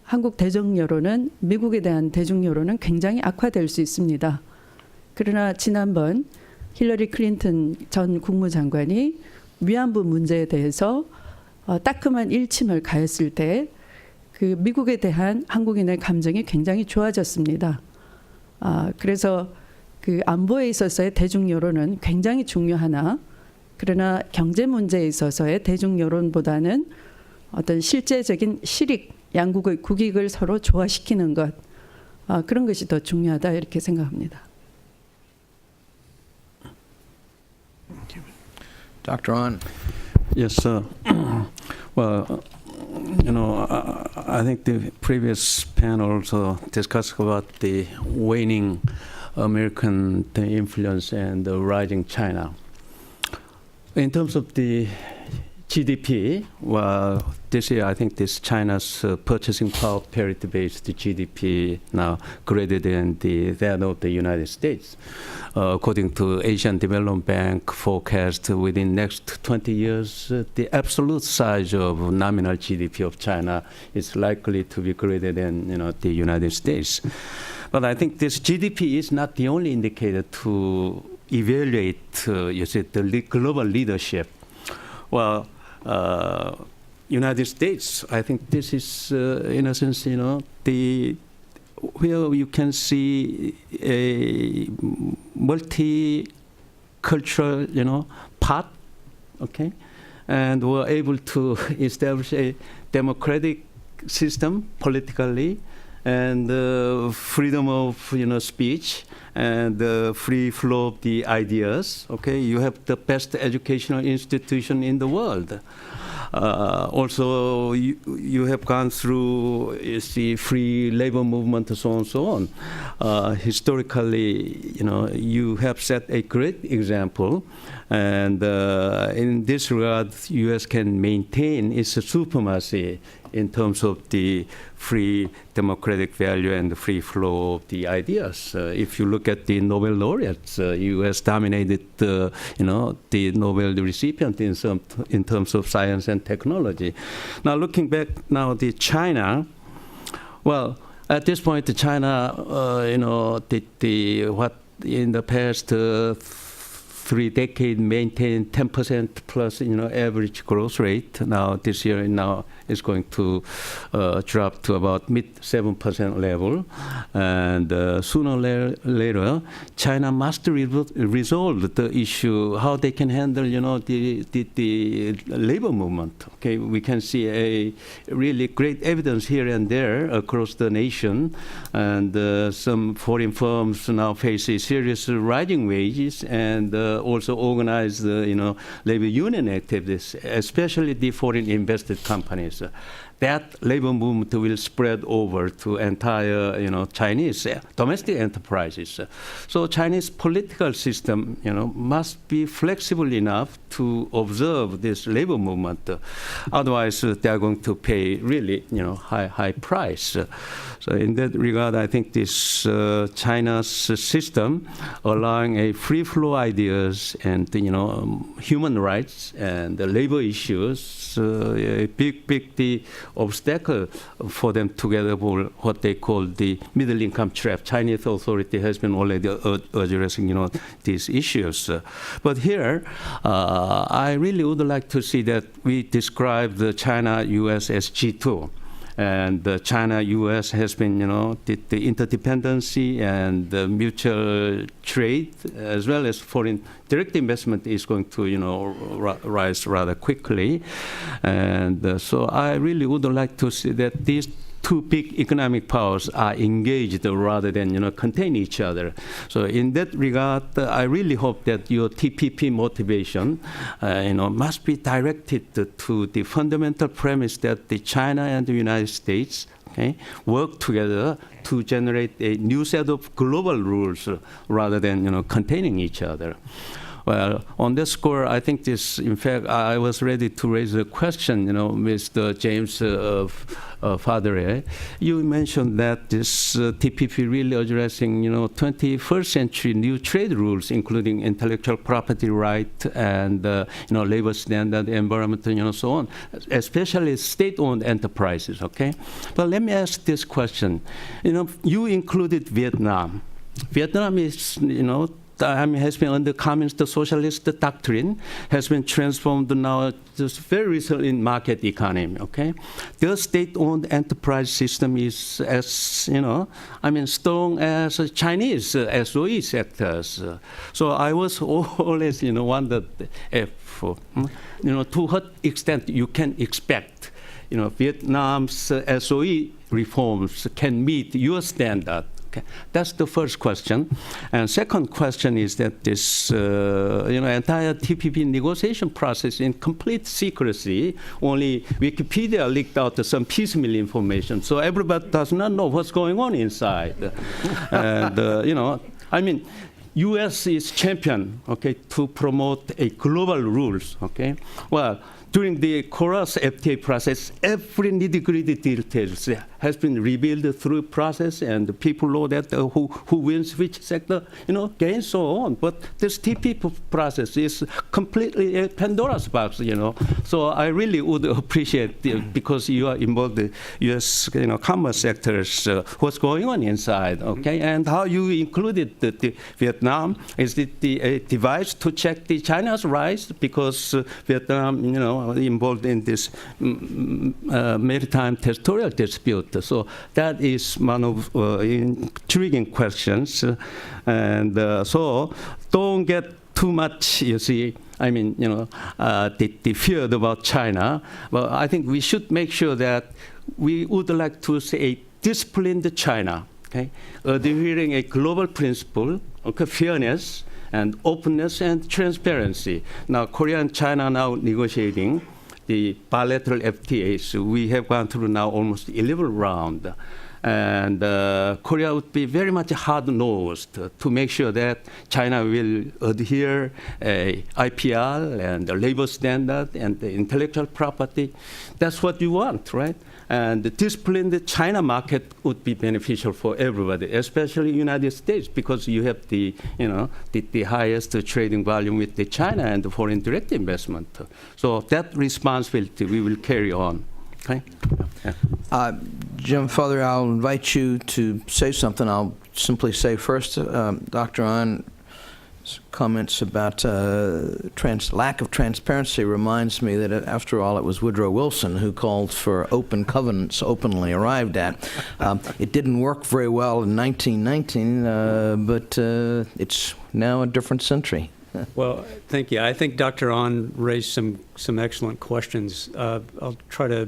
한국 대중 여론은 미국에 대한 대중 여론은 굉장히 악화될 수 있습니다. 그러나 지난번 힐러리 클린턴 전 국무장관이 위안부 문제에 대해서 따끔한 일침을 가했을 때 그 미국에 대한 한국인의 감정이 굉장히 좋아졌습니다. 그래서 그 안보에 있어서의 대중 여론은 굉장히 중요하나 그러나 경제 문제에 있어서의 대중 여론보다는 어떤 실제적인 실익, 양국의 국익을 서로 조화시키는 것 그런 것이 더 중요하다 이렇게 생각합니다. Dr. Ahn. Yes, sir. Well, you know, I think the previous panel also discussed about the waning American influence and the rising China. In terms of the GDP, well, this year I think this China's purchasing power parity-based GDP now greater than that of the United States. According to Asian Development Bank forecast, within next 20 years, the absolute size of nominal GDP of China is likely to be greater than the United States. But I think this GDP is not the only indicator to evaluate, the global leadership. Well, United States, I think this is, in a sense, where you can see a multicultural, path, okay, and we're able to establish a democratic system politically, and freedom of speech, and free flow of the ideas. Okay, you have the best educational institution in the world. Also, you have gone through the free labor movement and so on and so on. Historically, you have set a great example, and in this regard, U.S. can maintain its supremacy in terms of the free democratic value and the free flow of the ideas. If you look at the Nobel laureates, U.S. dominated, the Nobel recipient in terms of science and technology. Now, looking back now, China, well, at this point, China, what in the past 3 decades maintained 10% plus, average growth rate. Now this year is going to drop to about mid 7% level, and sooner or later, China must resolve the issue how they can handle, the labor movement. Okay, we can see a really great evidence here and there across the nation, and some foreign firms now face a serious rising wages and also organize labor union activities, especially the foreign invested companies. That labor movement will spread over to entire, Chinese domestic enterprises. So Chinese political system, must be flexible enough to observe this labor movement. Otherwise, they are going to pay really, high price. So in that regard, I think this China's system allowing a free flow ideas and human rights and the labor issues, a big obstacle for them together for what they call the middle income trap. Chinese authority has been already addressing these issues. But here, I really would like to see that we describe the China-US as G2. And China-U.S. has been, the interdependency and the mutual trade, as well as foreign direct investment is going to, rise rather quickly. And so I really would like to see that these two big economic powers are engaged rather than, contain each other. So in that regard, I really hope that your TPP motivation, must be directed to the fundamental premise that the China and the United States work together to generate a new set of global rules rather than, containing each other. Well, on this score, I think this, in fact, I was ready to raise a question, Mr. James Fadere. You mentioned that this TPP really addressing, 21st century new trade rules, including intellectual property right and, labor standard, environment, so on, especially state-owned enterprises, okay? But let me ask this question. You included Vietnam. Vietnam is, has been under communist socialist doctrine, has been transformed now just very recently in market economy, okay? The state-owned enterprise system is as, strong as Chinese SOE sectors. So I was always, wondered if, to what extent you can expect, Vietnam's SOE reforms can meet your standard. Okay. That's the first question. And second question is that this entire TPP negotiation process in complete secrecy, only Wikipedia leaked out some piecemeal information, so everybody does not know what's going on inside. And, U.S. is champion, okay, to promote a global rules, okay? Well, during the KORUS FTA process, every nitty-gritty details has been revealed through process, and the people know that who wins which sector, gains, so on. But this TPP process is completely a Pandora's box, So I really would appreciate, because you are involved in U.S. commerce sectors, what's going on inside, okay? And how you included the Vietnam. Is it a device to check the China's rise, because Vietnam, involved in this maritime territorial dispute. So that is one of intriguing questions. And so don't get too much, the fear about China. Well, I think we should make sure that we would like to say a disciplined China, okay? Adhering a global principle, okay, fairness, and openness and transparency. Now, Korea and China are now negotiating the bilateral FTAs. We have gone through now almost 11 rounds. And Korea would be very much hard-nosed to make sure that China will adhere IPR and the labor standard and the intellectual property. That's what you want, right? And the disciplined China market would be beneficial for everybody, especially United States, because you have the highest trading volume with the China and the foreign direct investment. So that responsibility we will carry on. Okay. Yeah. Jim, Father, I'll invite you to say something. I'll simply say first, Dr. On's comments about lack of transparency reminds me that, after all, it was Woodrow Wilson who called for open covenants openly arrived at. It didn't work very well in 1919, but it's now a different century. Well, thank you. I think Dr. On raised some excellent questions. I'll try to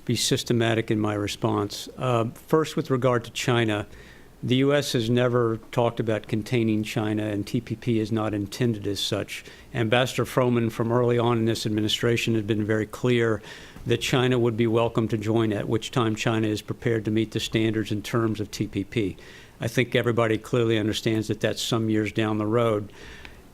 be systematic in my response. First, with regard to China, the U.S. has never talked about containing China, and TPP is not intended as such. Ambassador Froman, from early on in this administration, has been very clear that China would be welcome to join, at which time China is prepared to meet the standards and terms of TPP. I think everybody clearly understands that that's some years down the road.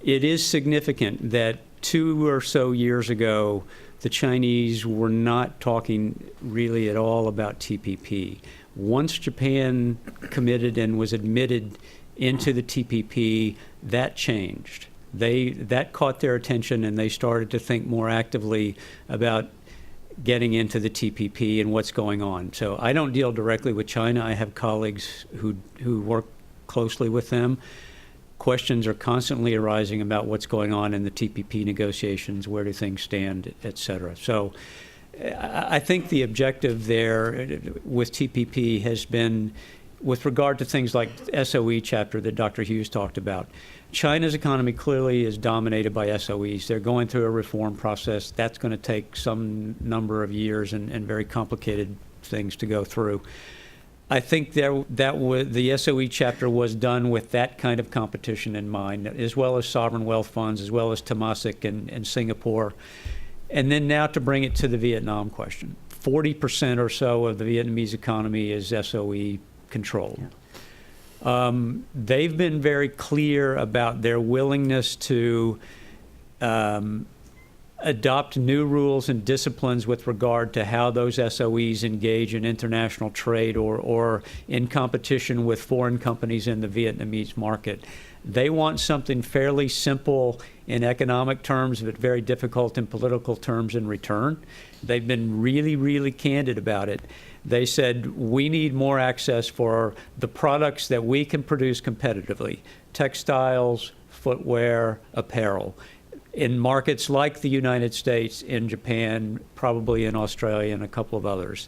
It is significant that 2 or so years ago, the Chinese were not talking really at all about TPP. Once Japan committed and was admitted into the TPP, that changed. That caught their attention, and they started to think more actively about getting into the TPP and what's going on. So I don't deal directly with China. I have colleagues who work closely with them. Questions are constantly arising about what's going on in the TPP negotiations, where do things stand, et cetera. So I think the objective there with TPP has been, with regard to things like SOE chapter that Dr. Hughes talked about, China's economy clearly is dominated by SOEs. They're going through a reform process. That's going to take some number of years and very complicated things to go through. I think the SOE chapter was done with that kind of competition in mind, as well as sovereign wealth funds, as well as Temasek and Singapore. And then now to bring it to the Vietnam question. 40% or so of the Vietnamese economy is SOE controlled. They've been very clear about their willingness to adopt new rules and disciplines with regard to how those SOEs engage in international trade or in competition with foreign companies in the Vietnamese market. They want something fairly simple in economic terms, but very difficult in political terms in return. They've been really, really candid about it. They said, we need more access for the products that we can produce competitively: textiles, footwear, apparel, in markets like the United States, in Japan, probably in Australia, and a couple of others.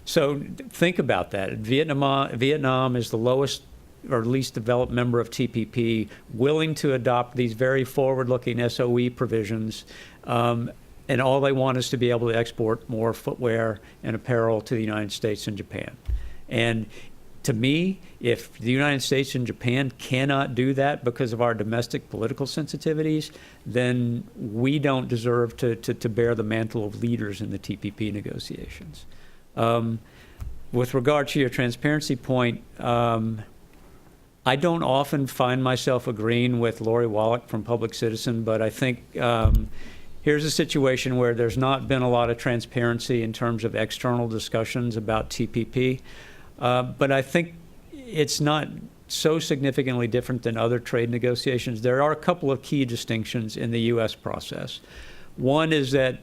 So think about that. Vietnam is the lowest or least developed member of TPP, willing to adopt these very forward-looking SOE provisions, and all they want is to be able to export more footwear and apparel to the United States and Japan. And to me, if the United States and Japan cannot do that because of our domestic political sensitivities, then we don't deserve to bear the mantle of leaders in the TPP negotiations. With regard to your transparency point, I don't often find myself agreeing with Lori Wallach from Public Citizen, but I think here's a situation where there's not been a lot of transparency in terms of external discussions about TPP. But I think it's not so significantly different than other trade negotiations. There are a couple of key distinctions in the U.S. process. One is that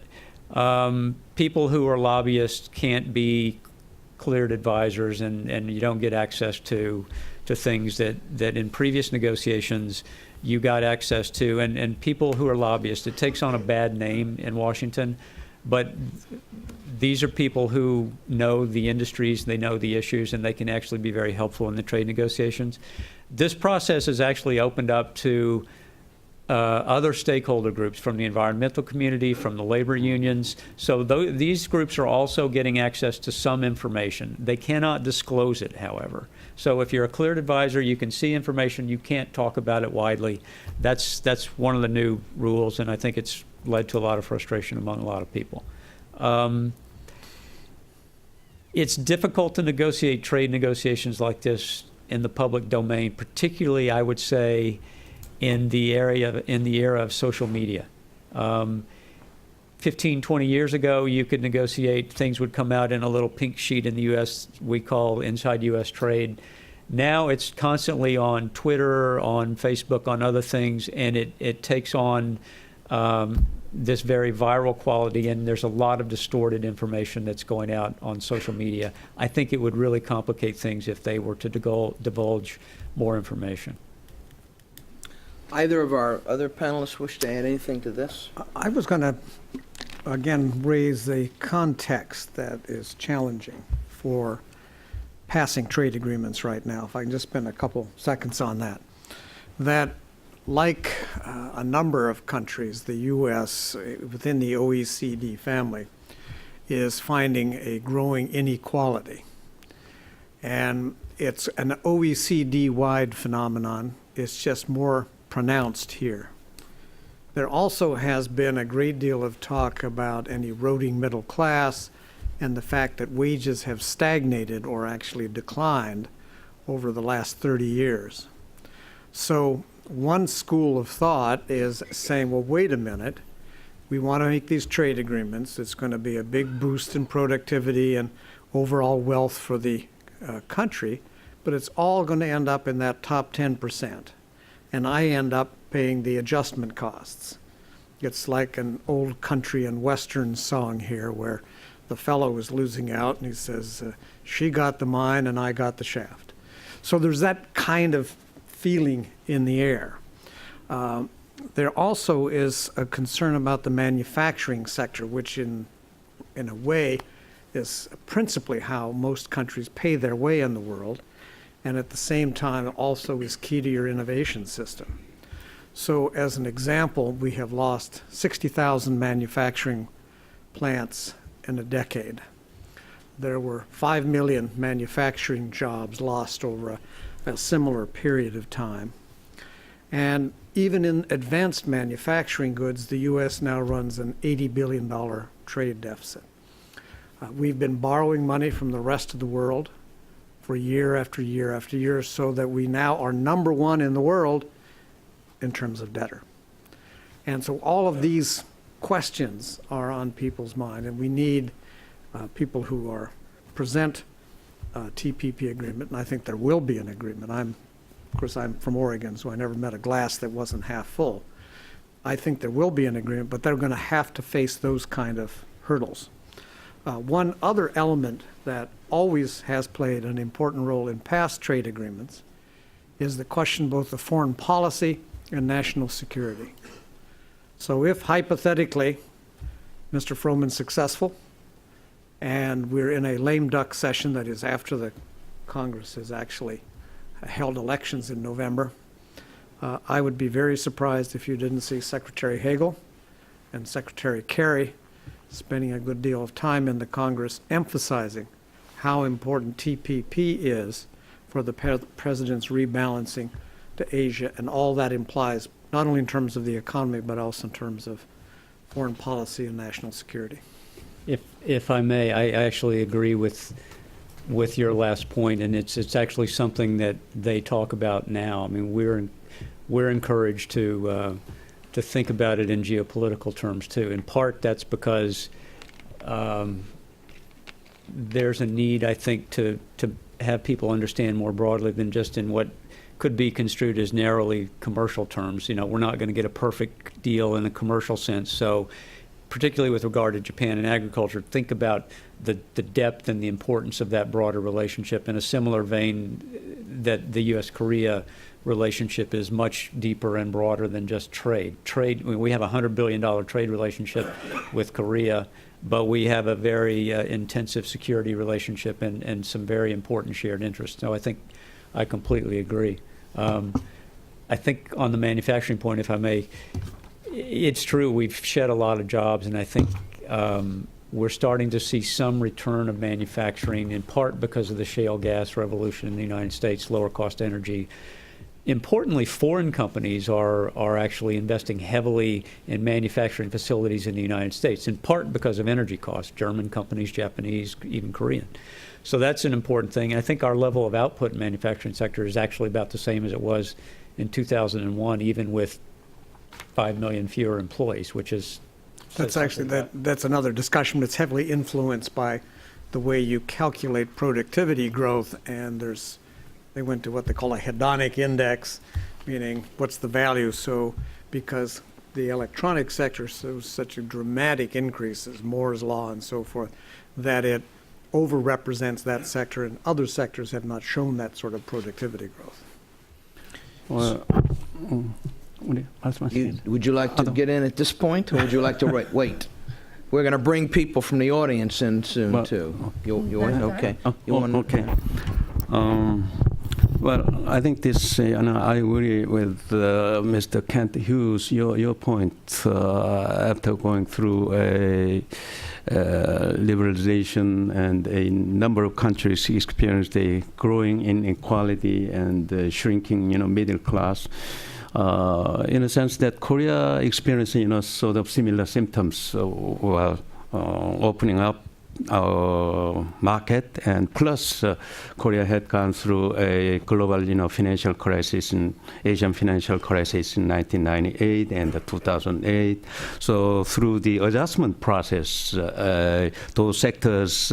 people who are lobbyists can't be cleared advisors, and you don't get access to things that in previous negotiations you got access to. And people who are lobbyists, it takes on a bad name in Washington, but these are people who know the industries, they know the issues, and they can actually be very helpful in the trade negotiations. This process has actually opened up to other stakeholder groups from the environmental community, from the labor unions. So these groups are also getting access to some information. They cannot disclose it, however. So if you're a cleared advisor, you can see information. You can't talk about it widely. That's one of the new rules, and I think it's led to a lot of frustration among a lot of people. It's difficult to negotiate trade negotiations like this in the public domain, particularly, I would say, in the era of social media. 15, 20 years ago, you could negotiate, things would come out in a little pink sheet in the U.S. we call Inside U.S. Trade. Now it's constantly on Twitter, on Facebook, on other things, and it takes on this very viral quality, and there's a lot of distorted information that's going out on social media. I think it would really complicate things if they were to divulge more information. Either of our other panelists wish to add anything to this? I was going to, again, raise the context that is challenging for passing trade agreements right now, if I can just spend a couple seconds on that. That, like a number of countries, the U.S., within the OECD family, is finding a growing inequality. And it's an OECD-wide phenomenon. It's just more pronounced here. There also has been a great deal of talk about an eroding middle class and the fact that wages have stagnated or actually declined over the last 30 years. So one school of thought is saying, well, wait a minute, we want to make these trade agreements. It's going to be a big boost in productivity and overall wealth for the country, but it's all going to end up in that top 10%. And I end up paying the adjustment costs. It's like an old country and western song here where the fellow is losing out and he says, she got the mine and I got the shaft. So there's that kind of feeling in the air. There also is a concern about the manufacturing sector, which in a way is principally how most countries pay their way in the world, and at the same time also is key to your innovation system. So as an example, we have lost 60,000 manufacturing plants in a decade. There were 5 million manufacturing jobs lost over a similar period of time. And even in advanced manufacturing goods, the U.S. now runs an $80 billion trade deficit. We've been borrowing money from the rest of the world for year after year after year, so that we now are number one in the world in terms of debtor. And so all of these questions are on people's mind, and we need people who are present TPP agreement, and I think there will be an agreement. Of course, I'm from Oregon, so I never met a glass that wasn't half full. I think there will be an agreement, but they're going to have to face those kind of hurdles. One other element that always has played an important role in past trade agreements is the question both of foreign policy and national security. So if hypothetically Mr. Froman's successful and we're in a lame duck session, that is after the Congress has actually held elections in November, I would be very surprised if you didn't see Secretary Hagel and Secretary Kerry spending a good deal of time in the Congress emphasizing how important TPP is for the president's rebalancing to Asia, and all that implies, not only in terms of the economy, but also in terms of foreign policy and national security. If I may, I actually agree with your last point, and it's actually something that they talk about now. I mean, we're encouraged to think about it in geopolitical terms too. In part, that's because there's a need, I think, to have people understand more broadly than just in what could be construed as narrowly commercial terms. You know, we're not going to get a perfect deal in a commercial sense. So particularly with regard to Japan and agriculture, think about the depth and the importance of that broader relationship. In a similar vein, that the U.S.-Korea relationship is much deeper and broader than just trade. We have a $100 billion trade relationship with Korea, but we have a very intensive security relationship and some very important shared interests. So I think I completely agree. I think on the manufacturing point, if I may, it's true we've shed a lot of jobs, and I think we're starting to see some return of manufacturing, in part because of the shale gas revolution in the United States, lower cost energy. Importantly, foreign companies are actually investing heavily in manufacturing facilities in the United States, in part because of energy costs, German companies, Japanese, even Korean. So that's an important thing. I think our level of output in the manufacturing sector is actually about the same as it was in 2001, even with 5 million fewer employees, which is... That's actually, that's another discussion that's heavily influenced by the way you calculate productivity growth, and they went to what they call a hedonic index, meaning what's the value. So because the electronic sector shows such a dramatic increases, Moore's law and so forth, that it overrepresents that sector, and other sectors have not shown that sort of productivity growth. Well, Would you like to get in at this point, or would you like to wait? We're going to bring people from the audience in soon, Well, too. You want? Okay. You want? Okay. Well, I think this, I agree with Mr. Kent Hughes, your point, after going through a liberalization, and a number of countries experienced a growing inequality and shrinking, middle class. In a sense that Korea experiencing, sort of similar symptoms while opening up our market, and plus Korea had gone through a global, financial crisis, Asian financial crisis in 1998 and 2008. So through the adjustment process, those sectors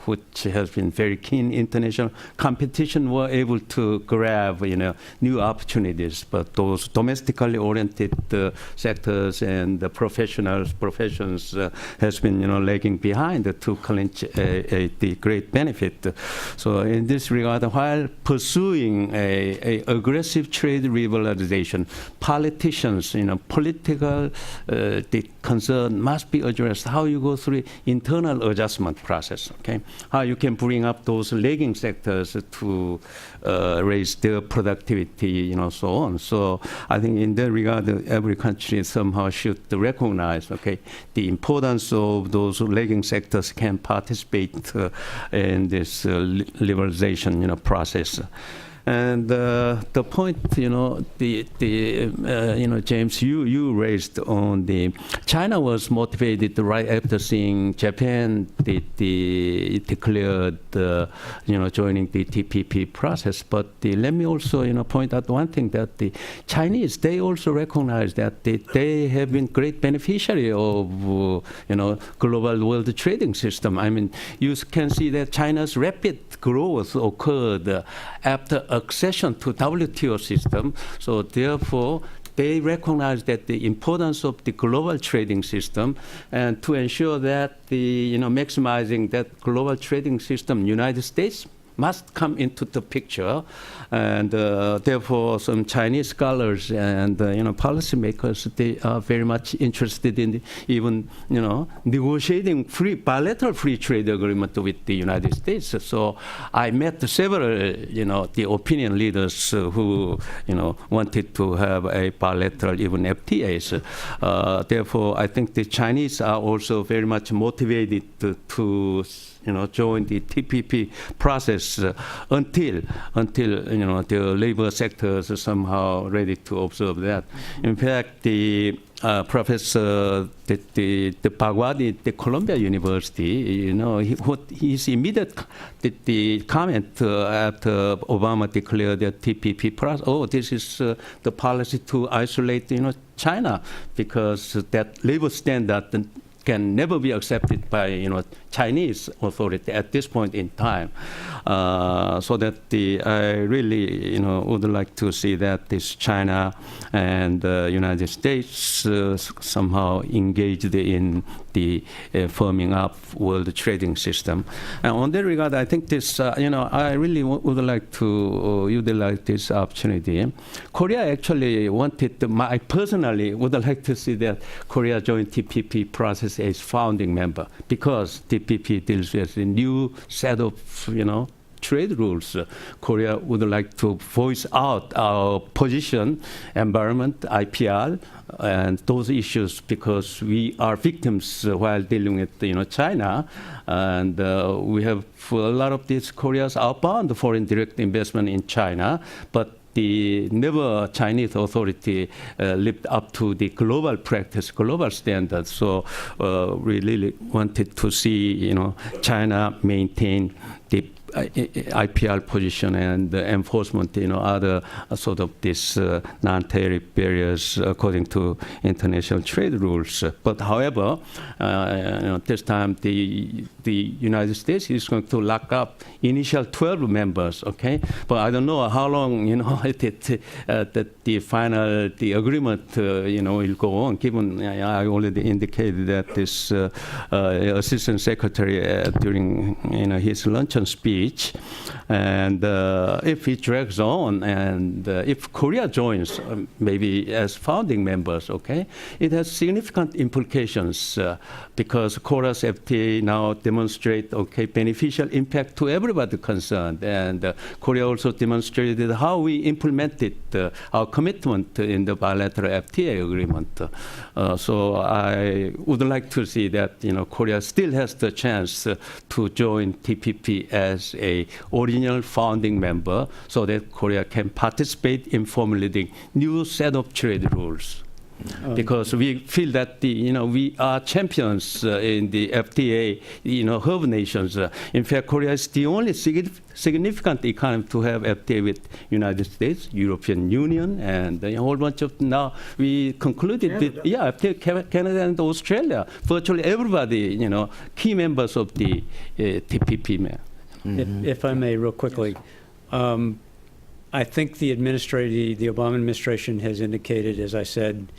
which has been very keen international competition were able to grab, new opportunities. But those domestically oriented sectors and the professions has been, lagging behind to clinch the great benefit. So in this regard, while pursuing a aggressive trade liberalization, politicians, political the concern must be addressed. How you go through internal adjustment process, okay? How you can bring up those lagging sectors to raise their productivity, so on. So I think in that regard, every country somehow should recognize, okay, the importance of those lagging sectors can participate in this liberalization, process. And the point, James, you raised on the China was motivated right after seeing Japan declared, joining the TPP process. But let me also, point out one thing, that the Chinese, they also recognize that they have been great beneficiary of, global world trading system. I mean, you can see that China's rapid growth occurred after accession to WTO system. So therefore, they recognize that the importance of the global trading system, and to ensure that the, maximizing that global trading system, United States must come into the picture, and therefore some Chinese scholars and policymakers, they are very much interested in even negotiating bilateral free trade agreement with the United States. So I met several the opinion leaders who wanted to have a bilateral even FTAs. Therefore, I think the Chinese are also very much motivated to join the TPP process until the labor sectors are somehow ready to observe that. In fact, the Professor the Bhagwati, the Columbia University, his immediate the comment after Obama declared the TPP process. Oh, this is the policy to isolate China, because that labor standard can never be accepted by Chinese authority at this point in time. So that I really would like to see that this China and United States somehow engaged in the firming up world trading system. And on that regard, I think this I really would like to utilize this opportunity. Korea actually wanted I personally would like to see that Korea join TPP process as founding member, because TPP deals with a new set of trade rules. Korea would like to voice out our position, environment, IPR, and those issues, because we are victims while dealing with China, and we have a lot of these Korea's outbound foreign direct investment in China, but never Chinese authority lived up to the global practice, global standards. So we really wanted to see, China maintain the IPR position and the enforcement, other sort of this non-tariff barriers according to international trade rules. But however, this time the United States is going to lock up initial 12 members, okay? But I don't know how long, that the final, the agreement, will go on, given I already indicated that this Assistant Secretary during, his luncheon speech, and if it drags on, and if Korea joins, maybe as founding members, okay, it has significant implications because Korea's FTA now demonstrate, beneficial impact to everybody concerned, and Korea also demonstrated how we implemented our commitment in the bilateral FTA agreement. So I would like to see that, Korea still has the chance to join TPP as a original founding member, so that Korea can participate in formulating new set of trade rules. Because we feel that we are champions in the FTA, hub nations. In fact, Korea is the only significant economy to have FTA with United States, European Union, and a whole bunch of, now we concluded that, FTA, Canada and Australia, virtually everybody, key members of the TPP. If I may, real quickly, I think the Obama administration has indicated, as I said,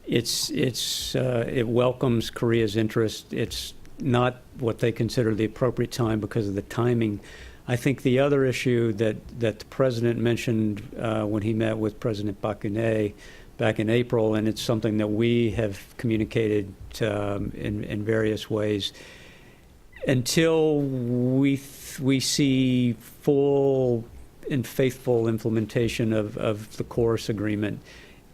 it welcomes Korea's interest. It's not what they consider the appropriate time because of the timing. I think the other issue that the president mentioned when he met with President Park Geun-hye back in April, and it's something that we have communicated in various ways, until we see full and faithful implementation of the Chorus Agreement,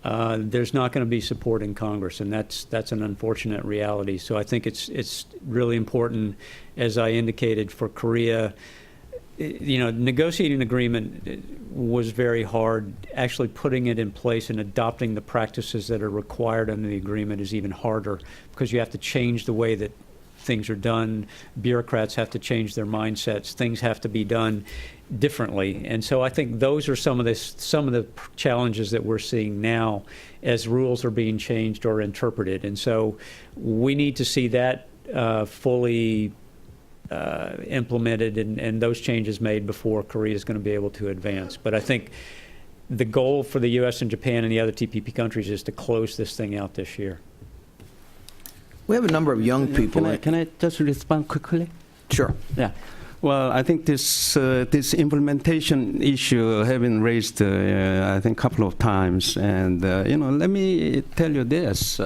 there's not going to be support in Congress, and that's an unfortunate reality. So I think it's really important, as I indicated, for Korea. Negotiating an agreement was very hard. Actually putting it in place and adopting the practices that are required under the agreement is even harder, because you have to change the way that things are done. Bureaucrats have to change their mindsets. Things have to be done differently. And so I think those are some of the challenges that we're seeing now as rules are being changed or interpreted. And so we need to see that fully implemented and those changes made before Korea is going to be able to advance. But I think the goal for the U.S. and Japan and the other TPP countries is to close this thing out this year. We have a number of young people. Can I just respond quickly? Sure. Yeah. Well, I think this implementation issue have been raised, I think, a couple of times. And, let me tell you this.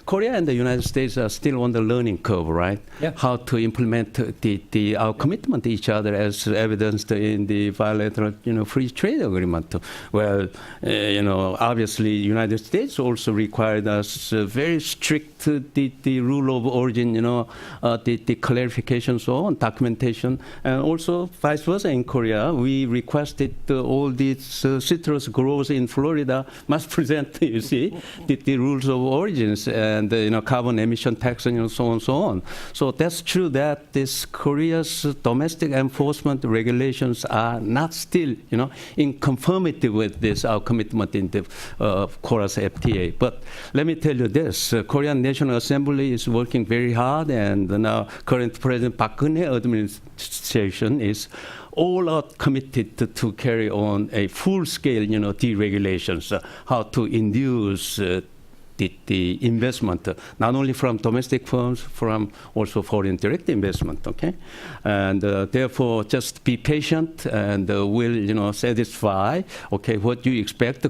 Korea and the United States are still on the learning curve, right? Yeah. How to implement our commitment to each other, as evidenced in the bilateral, free trade agreement. Well, obviously, United States also required us very strict the rule of origin, the clarification, so on, documentation, and also vice versa in Korea. We requested all these citrus growers in Florida must present, you see, the rules of origins and carbon emission tax and so on and so on. So that's true that this Korea's domestic enforcement regulations are not still, in conformity with this our commitment in the Chorus FTA. But let me tell you this: Korean National Assembly is working very hard, and now current President Park Geun-hye administration is all out committed to carry on a full-scale, deregulations, how to induce the investment, not only from domestic firms, from also foreign direct investment, okay? And therefore, just be patient and we'll, satisfy, okay, what you expect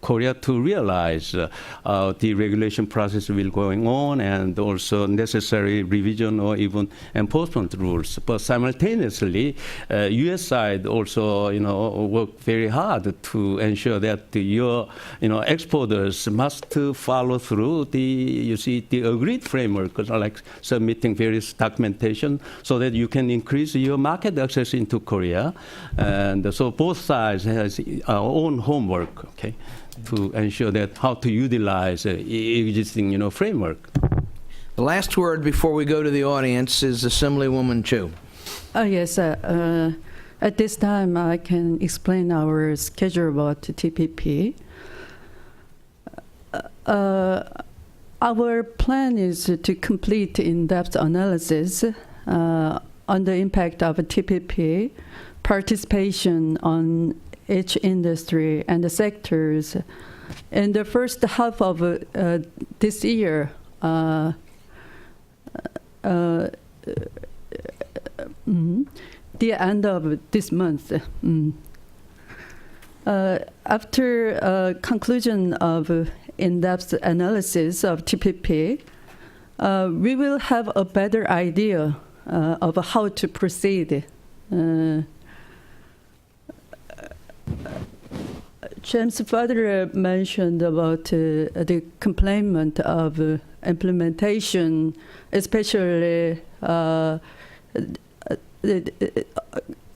Korea to realize the regulation process will going on and also necessary revision or even enforcement rules. But simultaneously, U.S. side also, work very hard to ensure that your, exporters must follow through the agreed framework, like submitting various documentation so that you can increase your market access into Korea. And so both sides has our own homework, okay, to ensure that how to utilize existing, framework. The last word before we go to the audience is Assemblywoman Chu. Oh, yes. At this time, I can explain our schedule about TPP. Our plan is to complete in-depth analysis on the impact of TPP, participation on each industry and the sectors. In the first half of this year, the end of this month. After conclusion of in-depth analysis of TPP, we will have a better idea of how to proceed. James further mentioned about the complement of implementation, especially the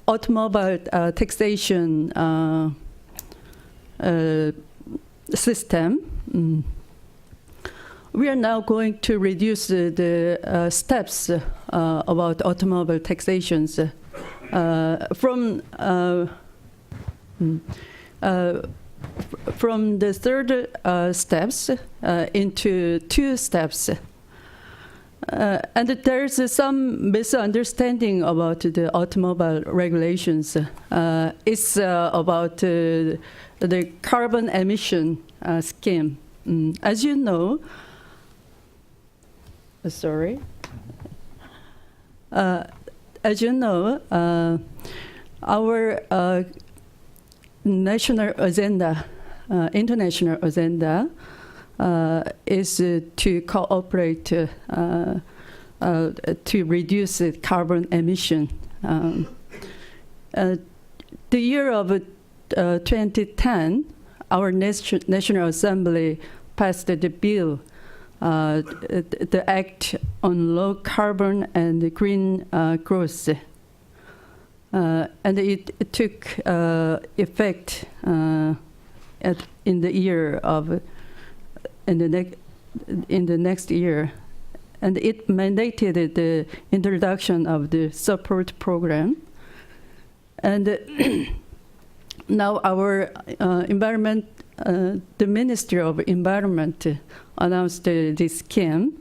automobile taxation system. We are now going to reduce the steps about automobile taxations from the third steps into 2 steps. And there's some misunderstanding about the automobile regulations. It's about the carbon emission scheme. As you know, as you know, our national agenda, international agenda, is to cooperate to reduce carbon emission. The year of 2010, our National Assembly passed the bill, the Act on Low Carbon and Green Growth. And it took effect in the year of in the next year, and it mandated the introduction of the support program. And now our the Ministry of Environment announced this scheme.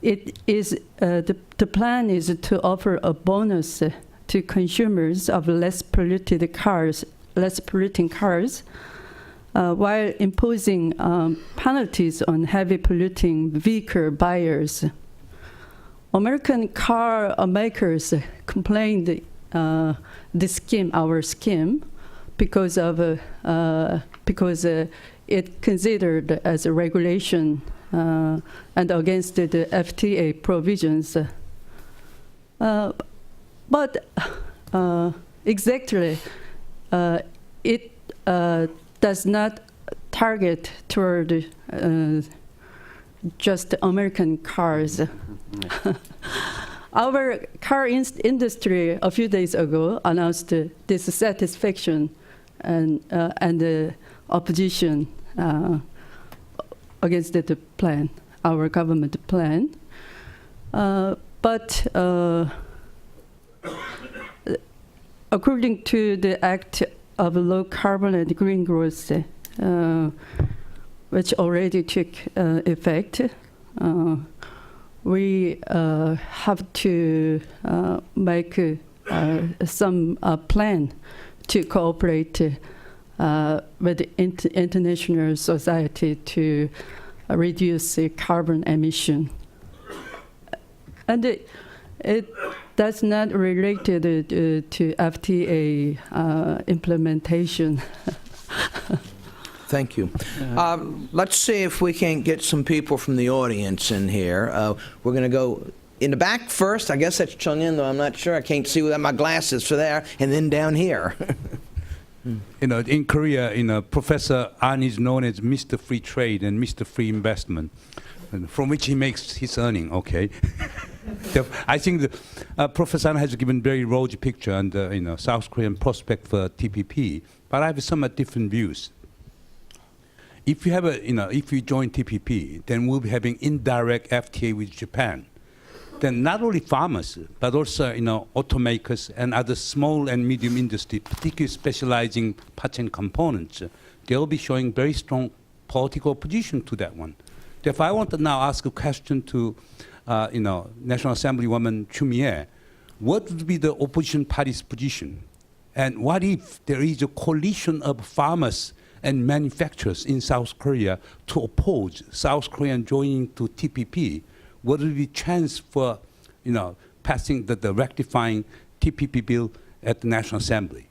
It is the plan is to offer a bonus to consumers of less polluting cars, while imposing penalties on heavy polluting vehicle buyers. American car makers complained our scheme, because it considered as a regulation and against the FTA provisions. But exactly, it does not target toward just American cars. Our car industry a few days ago announced dissatisfaction and opposition against the plan, our government plan. But according to the Act of Low Carbon and Green Growth, which already took effect, we have to make some plan to cooperate with the international society to reduce the carbon emission. And That's not related to FTA implementation. Thank you. Let's see if we can't get some people from the audience in here. We're going to go in the back first. I guess that's Chung In, though I'm not sure. I can't see without my glasses for there. And then down here. In Korea, Professor An is known as Mr. Free Trade and Mr. Free Investment, and from which he makes his earning. Okay, I think Professor An has given very rosy picture on the South Korean prospect for TPP, but I have somewhat different views. If you have if you join TPP, then we'll be having indirect FTA with Japan. Then not only farmers, but also automakers and other small and medium industry, particularly specializing parts and components, they'll be showing very strong political opposition to that one. Therefore, I want to now ask a question to, National Assemblywoman Chu Mi-ae. What would be the opposition party's position? And what if there is a coalition of farmers and manufacturers in South Korea to oppose South Korea joining to TPP? What would be chance for, passing the rectifying TPP bill at the National Assembly?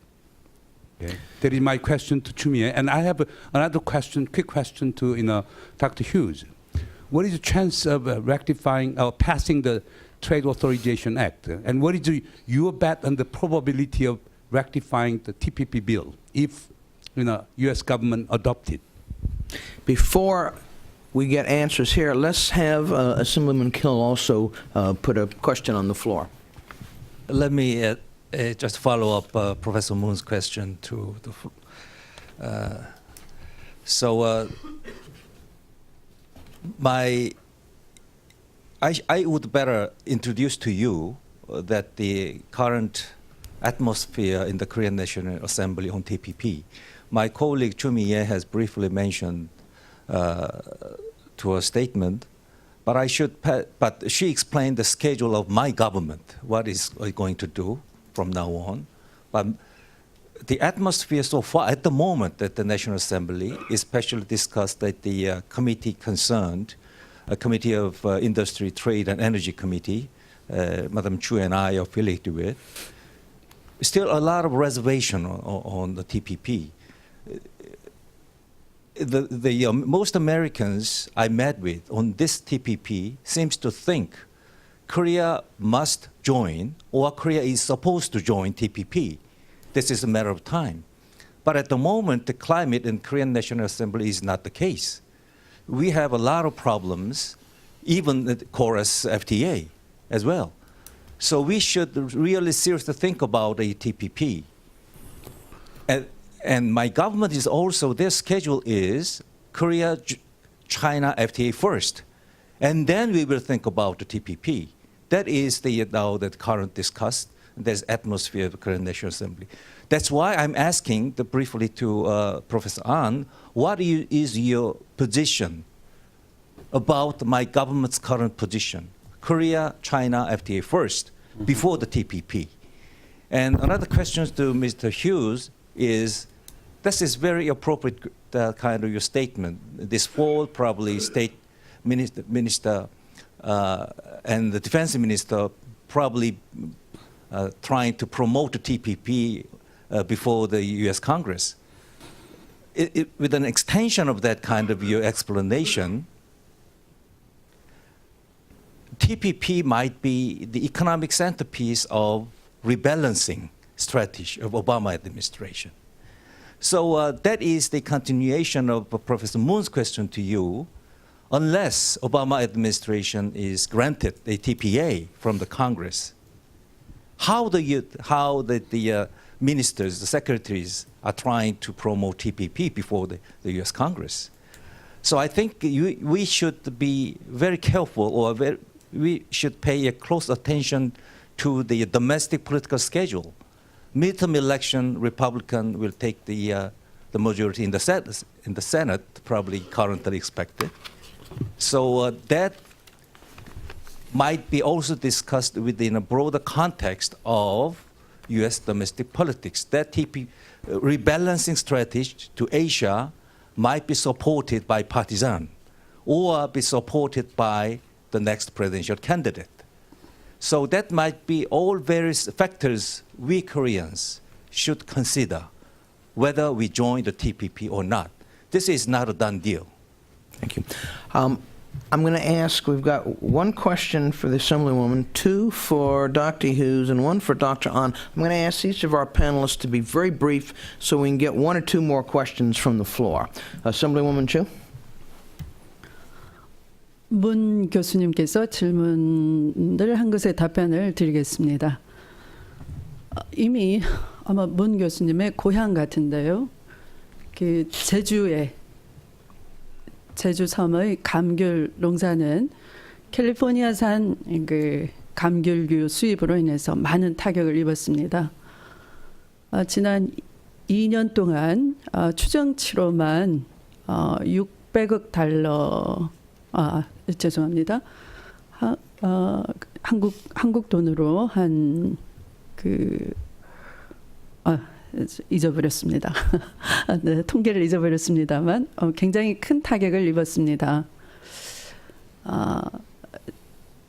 Okay. That is my question to Chu Mi-ae. And I have another question, quick question to Dr. Hughes. What is the chance of rectifying or passing the Trade Authorization Act? And what is your bet on the probability of rectifying the TPP bill if U.S. government adopted? Before we get answers here, let's have Assemblyman Kill also put a question on the floor. Let me just follow up Professor Moon's question to the. I would better introduce to you that the current atmosphere in the Korean National Assembly on TPP. My colleague Chu Mi-ae has briefly mentioned to a statement, but she explained the schedule of my government, what is going to do from now on. But the atmosphere so far at the moment at the National Assembly, especially discussed at the committee concerned, a committee of Industry, Trade and Energy Committee, Madam Chu and I are affiliated with, still a lot of reservation on the TPP. The most Americans I met with on this TPP seems to think Korea must join or Korea is supposed to join TPP. This is a matter of time. But at the moment, the climate in Korean National Assembly is not the case. We have a lot of problems, even the chorus FTA as well. So we should really seriously think about a TPP. And my government is also, their schedule is Korea-China FTA first. And then we will think about the TPP. That is now the current discussed, there's atmosphere of the Korean National Assembly. That's why I'm asking briefly to Professor An, what is your position about my government's current position? Korea-China FTA first, before the TPP. And another question to Mr. Hughes is, this is very appropriate kind of your statement. This fall, probably State Minister and the Defense Minister probably trying to promote the TPP before the U.S. Congress. With an extension of that kind of your explanation, TPP might be the economic centerpiece of rebalancing strategy of Obama administration. So that is the continuation of Professor Moon's question to you. Unless Obama administration is granted a TPA from the Congress, how the ministers, the secretaries are trying to promote TPP before the U.S. Congress. So I think we should be very careful, or we should pay a close attention to the domestic political schedule. Midterm election, Republican will take the majority in the Senate, probably currently expected. So that might be also discussed within a broader context of U.S. domestic politics. That rebalancing strategy to Asia might be supported by partisan or be supported by the next presidential candidate. So that might be all various factors we Koreans should consider whether we join the TPP or not. This is not a done deal. Thank you. I'm going to ask, we've got one question for the Assemblywoman, two for Dr. Hughes, and one for Dr. Ahn. I'm going to ask each of our panelists to be very brief so we can get one or two more questions from the floor. Assemblywoman Chu? 문 교수님께서 질문을 한 것에 답변을 드리겠습니다. 이미 아마 문 교수님의 고향 같은데요. 그 제주 섬의 감귤 농사는 캘리포니아산 그 감귤류 수입으로 인해서 많은 타격을 입었습니다. 지난 2년 동안 추정치로만 600억 달러, 죄송합니다. 한국 돈으로 한 잊어버렸습니다. 네, 통계를 잊어버렸습니다만 굉장히 큰 타격을 입었습니다.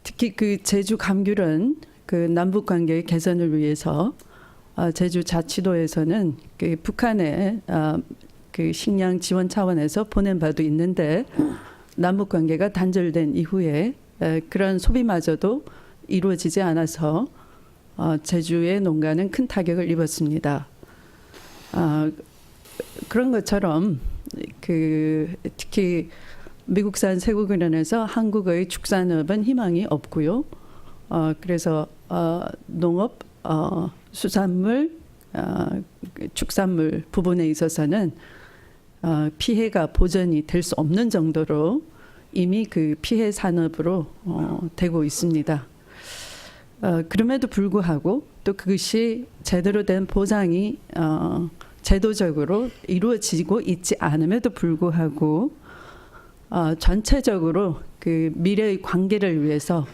특히 그 제주 감귤은 그 남북 관계의 개선을 위해서 제주 자치도에서는 그 북한에 그 식량 지원 차원에서 보낸 바도 있는데 남북 관계가 단절된 이후에 그런 소비마저도 이루어지지 않아서 제주의 농가는 큰 타격을 입었습니다. 그런 것처럼 특히 미국산 세국은행에서 한국의 축산업은 희망이 없고요. 그래서 농업, 수산물, 축산물 부분에 있어서는 피해가 보전이 될 수 없는 정도로 이미 그 피해 산업으로 되고 있습니다. 그럼에도 불구하고 또 그것이 제대로 된 보상이 제도적으로 이루어지고 있지 않음에도 불구하고 전체적으로 그 미래의 관계를 위해서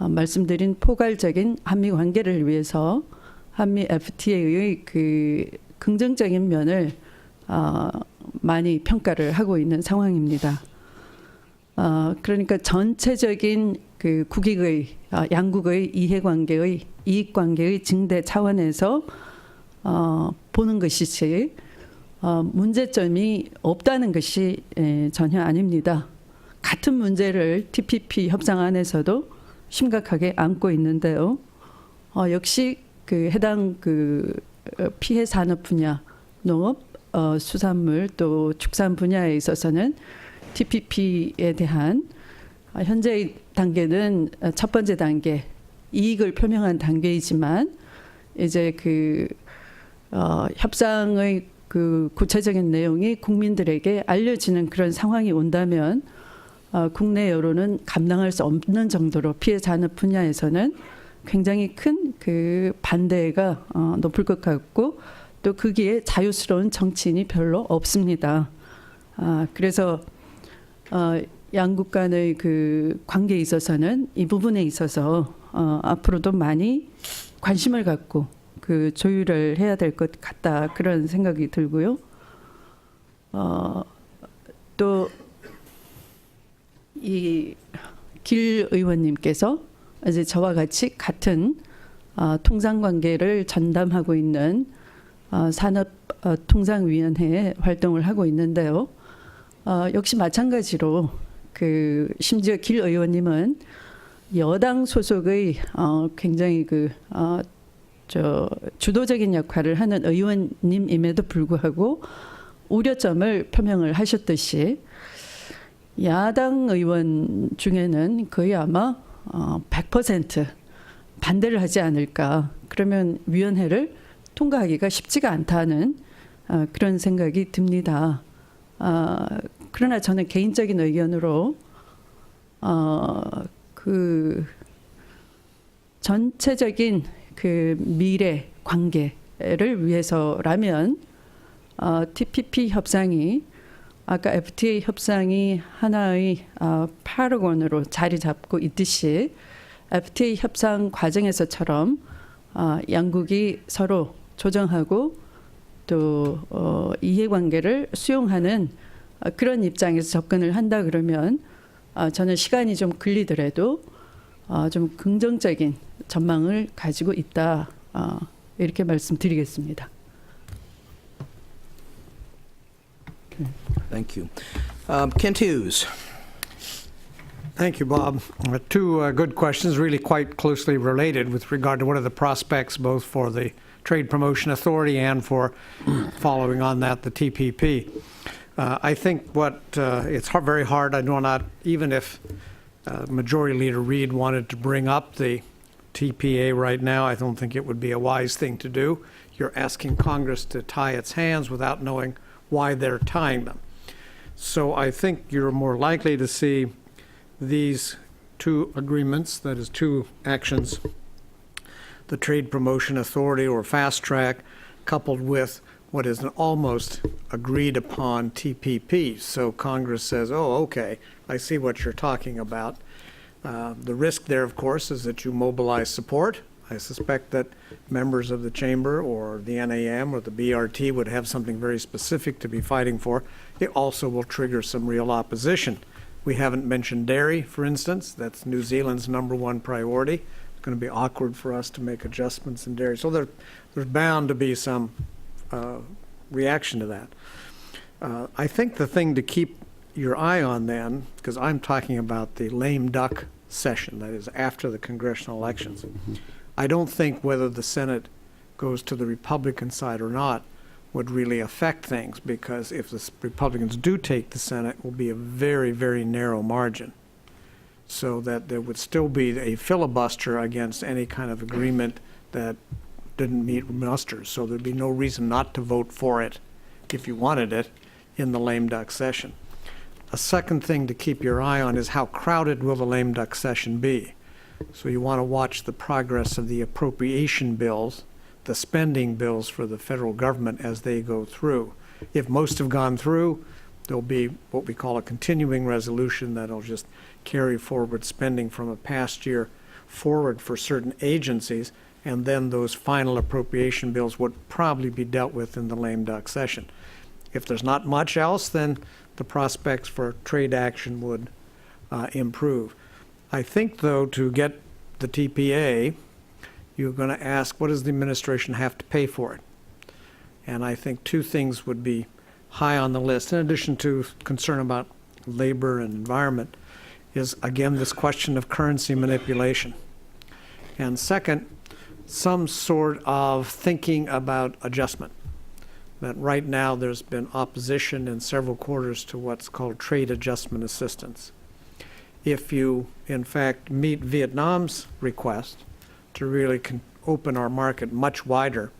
말씀드린 포괄적인 한미 관계를 위해서 한미 FTA의 그 긍정적인 면을 많이 평가를 하고 있는 상황입니다. 그러니까 전체적인 그 국익의 양국의 이해관계의 이익관계의 증대 차원에서 보는 것이지 문제점이 없다는 것이 전혀 아닙니다. 같은 문제를 TPP 협상 안에서도 심각하게 안고 있는데요. 역시 그 해당 그 피해 산업 분야, 농업, 수산물 또 축산 분야에 있어서는 TPP에 대한 현재의 단계는 첫 번째 단계 이익을 표명한 단계이지만 이제 그 협상의 그 구체적인 내용이 국민들에게 알려지는 그런 상황이 온다면 국내 여론은 감당할 수 없는 정도로 피해 산업 분야에서는 굉장히 큰 그 반대가 높을 것 같고 또 거기에 자유스러운 정치인이 별로 없습니다. 그래서 양국 간의 그 관계에 있어서는 이 부분에 있어서 앞으로도 많이 관심을 갖고 그 조율을 해야 될 것 같다 그런 생각이 들고요. 또 이 길 의원님께서 이제 저와 같이 같은 통상 관계를 전담하고 있는 산업통상위원회에 활동을 하고 있는데요. 역시 마찬가지로 그 심지어 길 의원님은 여당 소속의 굉장히 그 주도적인 역할을 하는 의원님임에도 불구하고 우려점을 표명을 하셨듯이 야당 의원 중에는 거의 아마 100% 반대를 하지 않을까. 그러면 위원회를 통과하기가 쉽지가 않다는 그런 생각이 듭니다. 그러나 저는 개인적인 의견으로 그 전체적인 그 미래 관계를 위해서라면 TPP 협상이 아까 FTA 협상이 하나의 8억 원으로 자리 잡고 있듯이 FTA 협상 과정에서처럼 양국이 서로 조정하고 또 이해관계를 수용하는 그런 입장에서 접근을 한다 그러면 저는 시간이 좀 걸리더라도 좀 긍정적인 전망을 가지고 있다. 이렇게 말씀드리겠습니다. Thank you. Kent Hughes. Thank you, Bob. Two good questions, really quite closely related with regard to what are the prospects both for the Trade Promotion Authority and for following on that, the TPP. I think it's very hard, I know not, even if Majority Leader Reid wanted to bring up the TPA right now, I don't think it would be a wise thing to do. You're asking Congress to tie its hands without knowing why they're tying them. So I think you're more likely to see these two agreements, that is, two actions, the Trade Promotion Authority or Fast Track, coupled with what is an almost agreed upon TPP. So Congress says, oh, okay, I see what you're talking about. The risk there, of course, is that you mobilize support. I suspect that members of the Chamber or the NAM or the BRT would have something very specific to be fighting for. It also will trigger some real opposition. We haven't mentioned dairy, for instance. That's New Zealand's #1 priority. It's going to be awkward for us to make adjustments in dairy. So there's bound to be some reaction to that. I think the thing to keep your eye on then, because I'm talking about the lame duck session, that is after the congressional elections. I don't think whether the Senate goes to the Republican side or not would really affect things, because if the Republicans do take the Senate, it will be a very, very narrow margin, so that there would still be a filibuster against any kind of agreement that didn't meet muster. So there'd be no reason not to vote for it if you wanted it in the lame duck session. A second thing to keep your eye on is how crowded will the lame duck session be. So you want to watch the progress of the appropriation bills, the spending bills for the federal government as they go through. If most have gone through, there'll be what we call a continuing resolution that'll just carry forward spending from a past year forward for certain agencies, and then those final appropriation bills would probably be dealt with in the lame duck session. If there's not much else, then the prospects for trade action would improve. I think, though, to get the TPA, you're going to ask, what does the administration have to pay for it? And I think two things would be high on the list, in addition to concern about labor and environment, is, again, this question of currency manipulation. And second, some sort of thinking about adjustment. That right now there's been opposition in several quarters to what's called trade adjustment assistance. If you, in fact, meet Vietnam's request to really open our market much wider,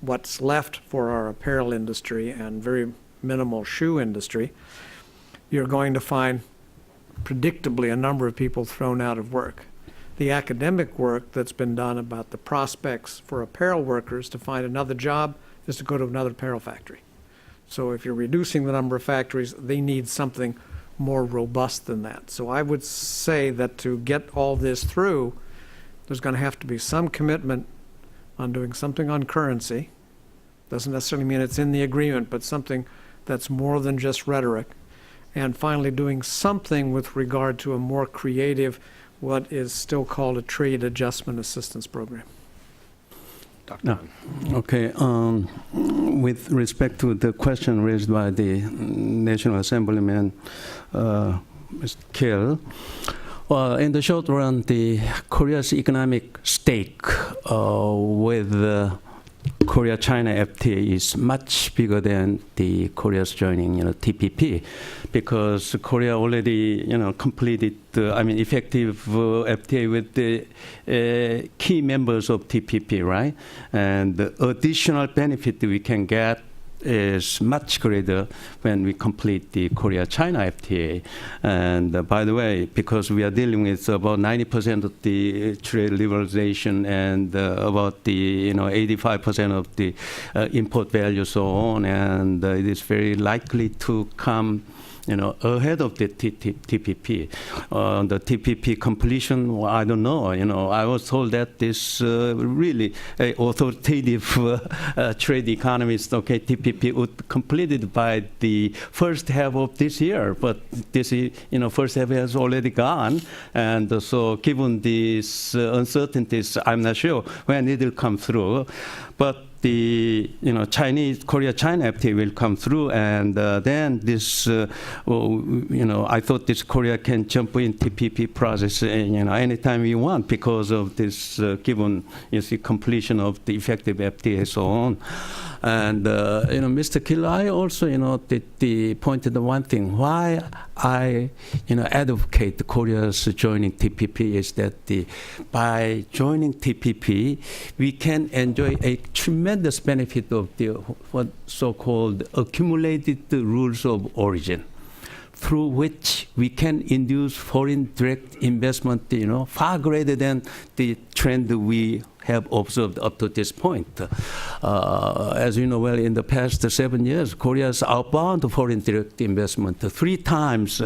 what's left for our apparel industry and very minimal shoe industry, you're going to find predictably a number of people thrown out of work. The academic work that's been done about the prospects for apparel workers to find another job is to go to another apparel factory. So if you're reducing the number of factories, they need something more robust than that. So I would say that to get all this through, there's going to have to be some commitment on doing something on currency. Doesn't necessarily mean it's in the agreement, but something that's more than just rhetoric. And finally, doing something with regard to a more creative, what is still called a trade adjustment assistance program. No. Okay. With respect to the question raised by the National Assemblyman, Mr. Kill, in the short run, Korea's economic stake with Korea-China FTA is much bigger than the Korea's joining, TPP, because Korea already, completed, effective FTA with the key members of TPP, right? And the additional benefit we can get is much greater when we complete the Korea-China FTA. And by the way, because we are dealing with about 90% of the trade liberalization and about the 85% of the import value, so on, and it is very likely to come ahead of the TPP. The TPP completion, well, I don't know. I was told that this really authoritative trade economist, TPP would complete it by the first half of this year. But this, first half has already gone, and so given these uncertainties, I'm not sure when it will come through. But the Korea-China FTA will come through, and then this, I thought this Korea can jump in TPP process, anytime we want because of this given completion of the effective FTA and so on. And Mr. Kill, I also pointed the one thing why I advocate Korea's joining TPP is that by joining TPP we can enjoy a tremendous benefit of the what so-called accumulated rules of origin, through which we can induce foreign direct investment, far greater than the trend we have observed up to this point. As you know well, in the past 7 years, Korea has outbound foreign direct investment 3 times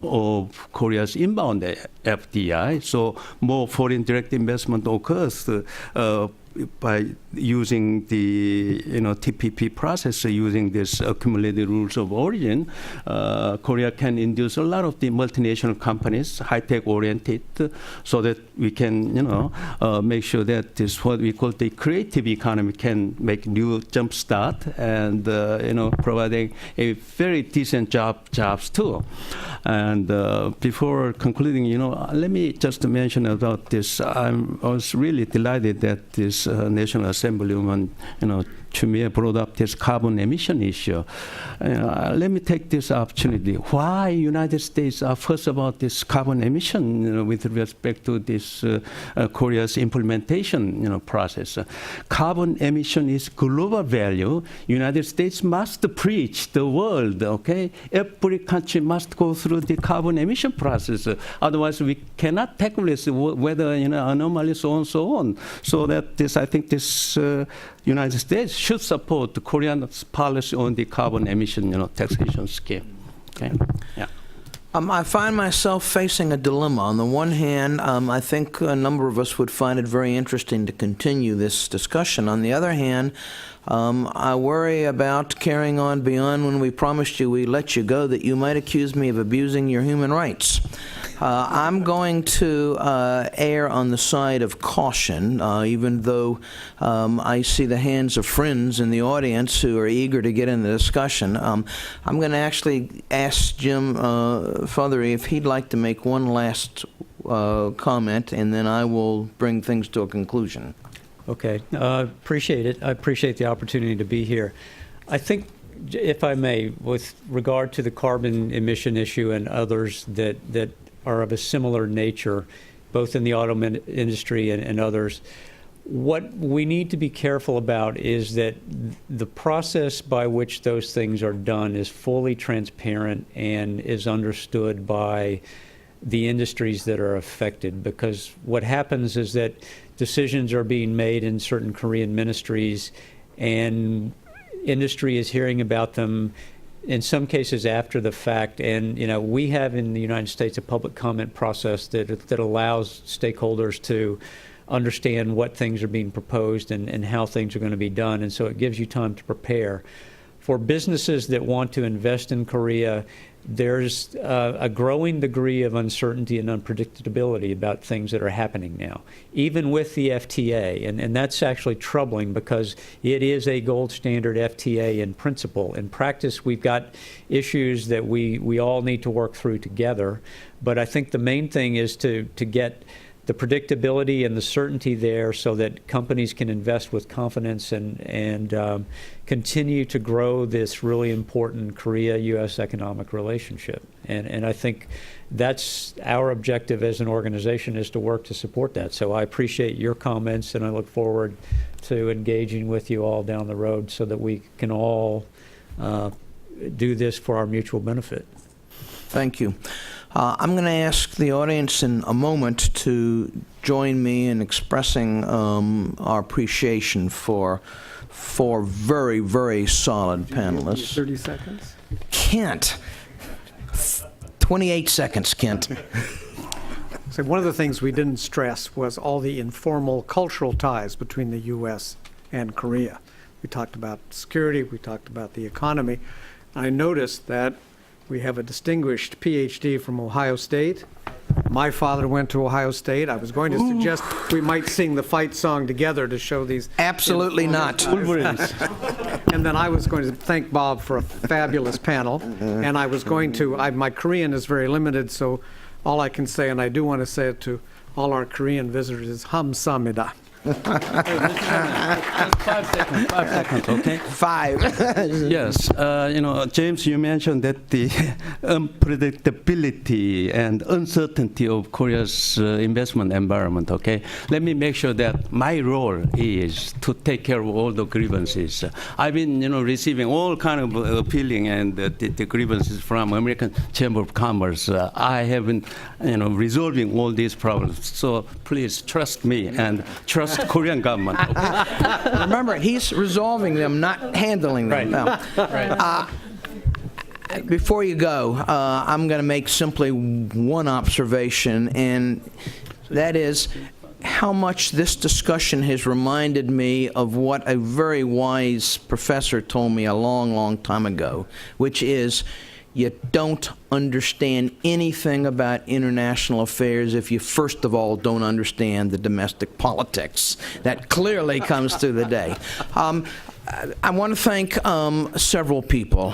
of Korea's inbound FDI. So more foreign direct investment occurs by using the TPP process, using this accumulated rules of origin. Korea can induce a lot of the multinational companies, high-tech oriented, so that we can make sure that this what we call the creative economy can make new jump start and providing a very decent jobs too. And before concluding, let me just mention about this. I was really delighted that this National Assemblywoman, Chumie brought up this carbon emission issue. Let me take this opportunity. Why United States are first about this carbon emission with respect to this Korea's implementation process? Carbon emission is global value. United States must preach the world, Every country must go through the carbon emission process. Otherwise, we cannot tackle this whether anomalies, so on, so on. So that I think this United States should support the Korean's policy on the carbon emission, taxation scheme. Okay. Yeah. I find myself facing a dilemma. On the one hand, I think a number of us would find it very interesting to continue this discussion. On the other hand, I worry about carrying on beyond when we promised you we'd let you go, that you might accuse me of abusing your human rights. I'm going to err on the side of caution, even though I see the hands of friends in the audience who are eager to get in the discussion. I'm going to actually ask Jim Fothery if he'd like to make one last comment, and then I will bring things to a conclusion. Okay, appreciate it. I appreciate the opportunity to be here. I think, if I may, with regard to the carbon emission issue and others that are of a similar nature, both in the auto industry and others, what we need to be careful about is that the process by which those things are done is fully transparent and is understood by the industries that are affected. Because what happens is that decisions are being made in certain Korean ministries, and industry is hearing about them in some cases after the fact. And we have in the United States a public comment process that allows stakeholders to understand what things are being proposed and how things are going to be done, and so it gives you time to prepare. For businesses that want to invest in Korea, there's a growing degree of uncertainty and unpredictability about things that are happening now, even with the FTA. And that's actually troubling because it is a gold standard FTA in principle. In practice, we've got issues that we all need to work through together. But I think the main thing is to get the predictability and the certainty there so that companies can invest with confidence and continue to grow this really important Korea-U.S. economic relationship. And I think that's our objective as an organization, is to work to support that. So I appreciate your comments, and I look forward to engaging with you all down the road so that we can all do this for our mutual benefit. Thank you. I'm going to ask the audience in a moment to join me in expressing our appreciation for four very, very solid panelists. 30 seconds? Can't. 28 seconds, Kent. So one of the things we didn't stress was all the informal cultural ties between the U.S. and Korea. We talked about security, we talked about the economy. I noticed that we have a distinguished PhD from Ohio State. My father went to Ohio State. I was going to suggest we might sing the fight song together to show these. Absolutely not. And then I was going to thank Bob for a fabulous panel. And I was going to, my Korean is very limited, so all I can say, and I do want to say it to all our Korean visitors, is hamsamnida. 5 seconds, okay? 5. Yes, James, you mentioned that the unpredictability and uncertainty of Korea's investment environment, okay? Let me make sure that my role is to take care of all the grievances. I've been, receiving all kind of appealing and the grievances from American Chamber of Commerce. I have been, resolving all these problems. So please trust me and trust Korean government. Okay? Remember, he's resolving them, not handling them. Right. No. Before you go, I'm going to make simply one observation, and that is how much this discussion has reminded me of what a very wise professor told me a long, long time ago, which is, you don't understand anything about international affairs if you, first of all, don't understand the domestic politics. That clearly comes through the day. I want to thank several people,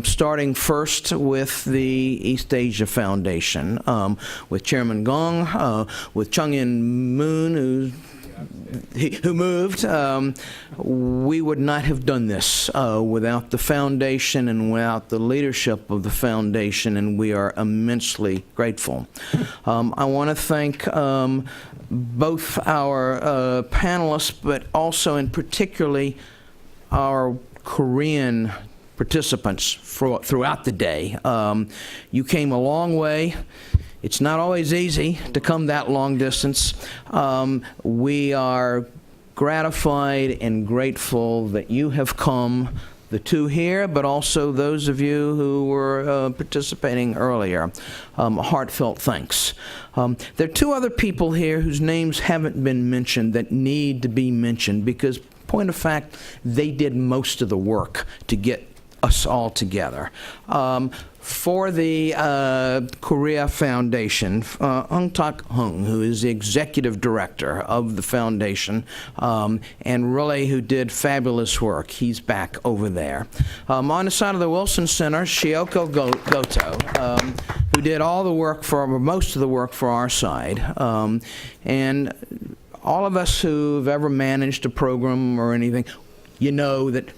starting first with the East Asia Foundation, with Chairman Gong, with Chung In-moon, who moved. We would not have done this without the foundation and without the leadership of the foundation, and we are immensely grateful. I want to thank both our panelists, but also and particularly our Korean participants throughout the day. You came a long way. It's not always easy to come that long distance. We are gratified and grateful that you have come, the two here, but also those of you who were participating earlier. Heartfelt thanks. There are two other people here whose names haven't been mentioned that need to be mentioned because, point of fact, they did most of the work to get us all together. For the Korea Foundation, Hung Tak Hung, who is the executive director of the foundation, and really who did fabulous work. He's back over there. On the side of the Wilson Center, Shioko Goto, who did all the work most of the work for our side. And all of us who've ever managed a program or anything, you know that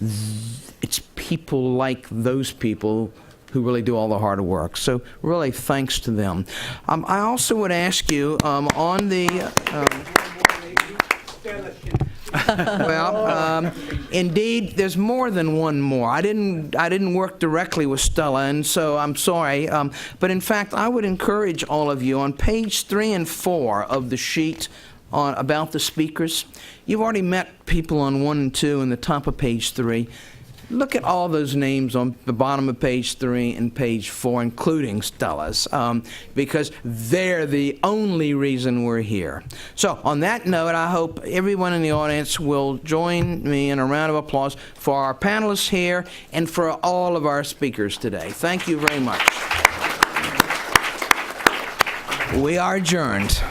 it's people like those people who really do all the hard work. So really, thanks to them. I also would ask you on the... indeed, there's more than one more. I didn't work directly with Stella, and so I'm sorry. But in fact, I would encourage all of you on page 3 and 4 of the sheet about the speakers. You've already met people on 1 and 2 and the top of page 3. Look at all those names on the bottom of page 3 and page 4, including Stella's, because they're the only reason we're here. So on that note, I hope everyone in the audience will join me in a round of applause for our panelists here and for all of our speakers today. Thank you very much. We are adjourned.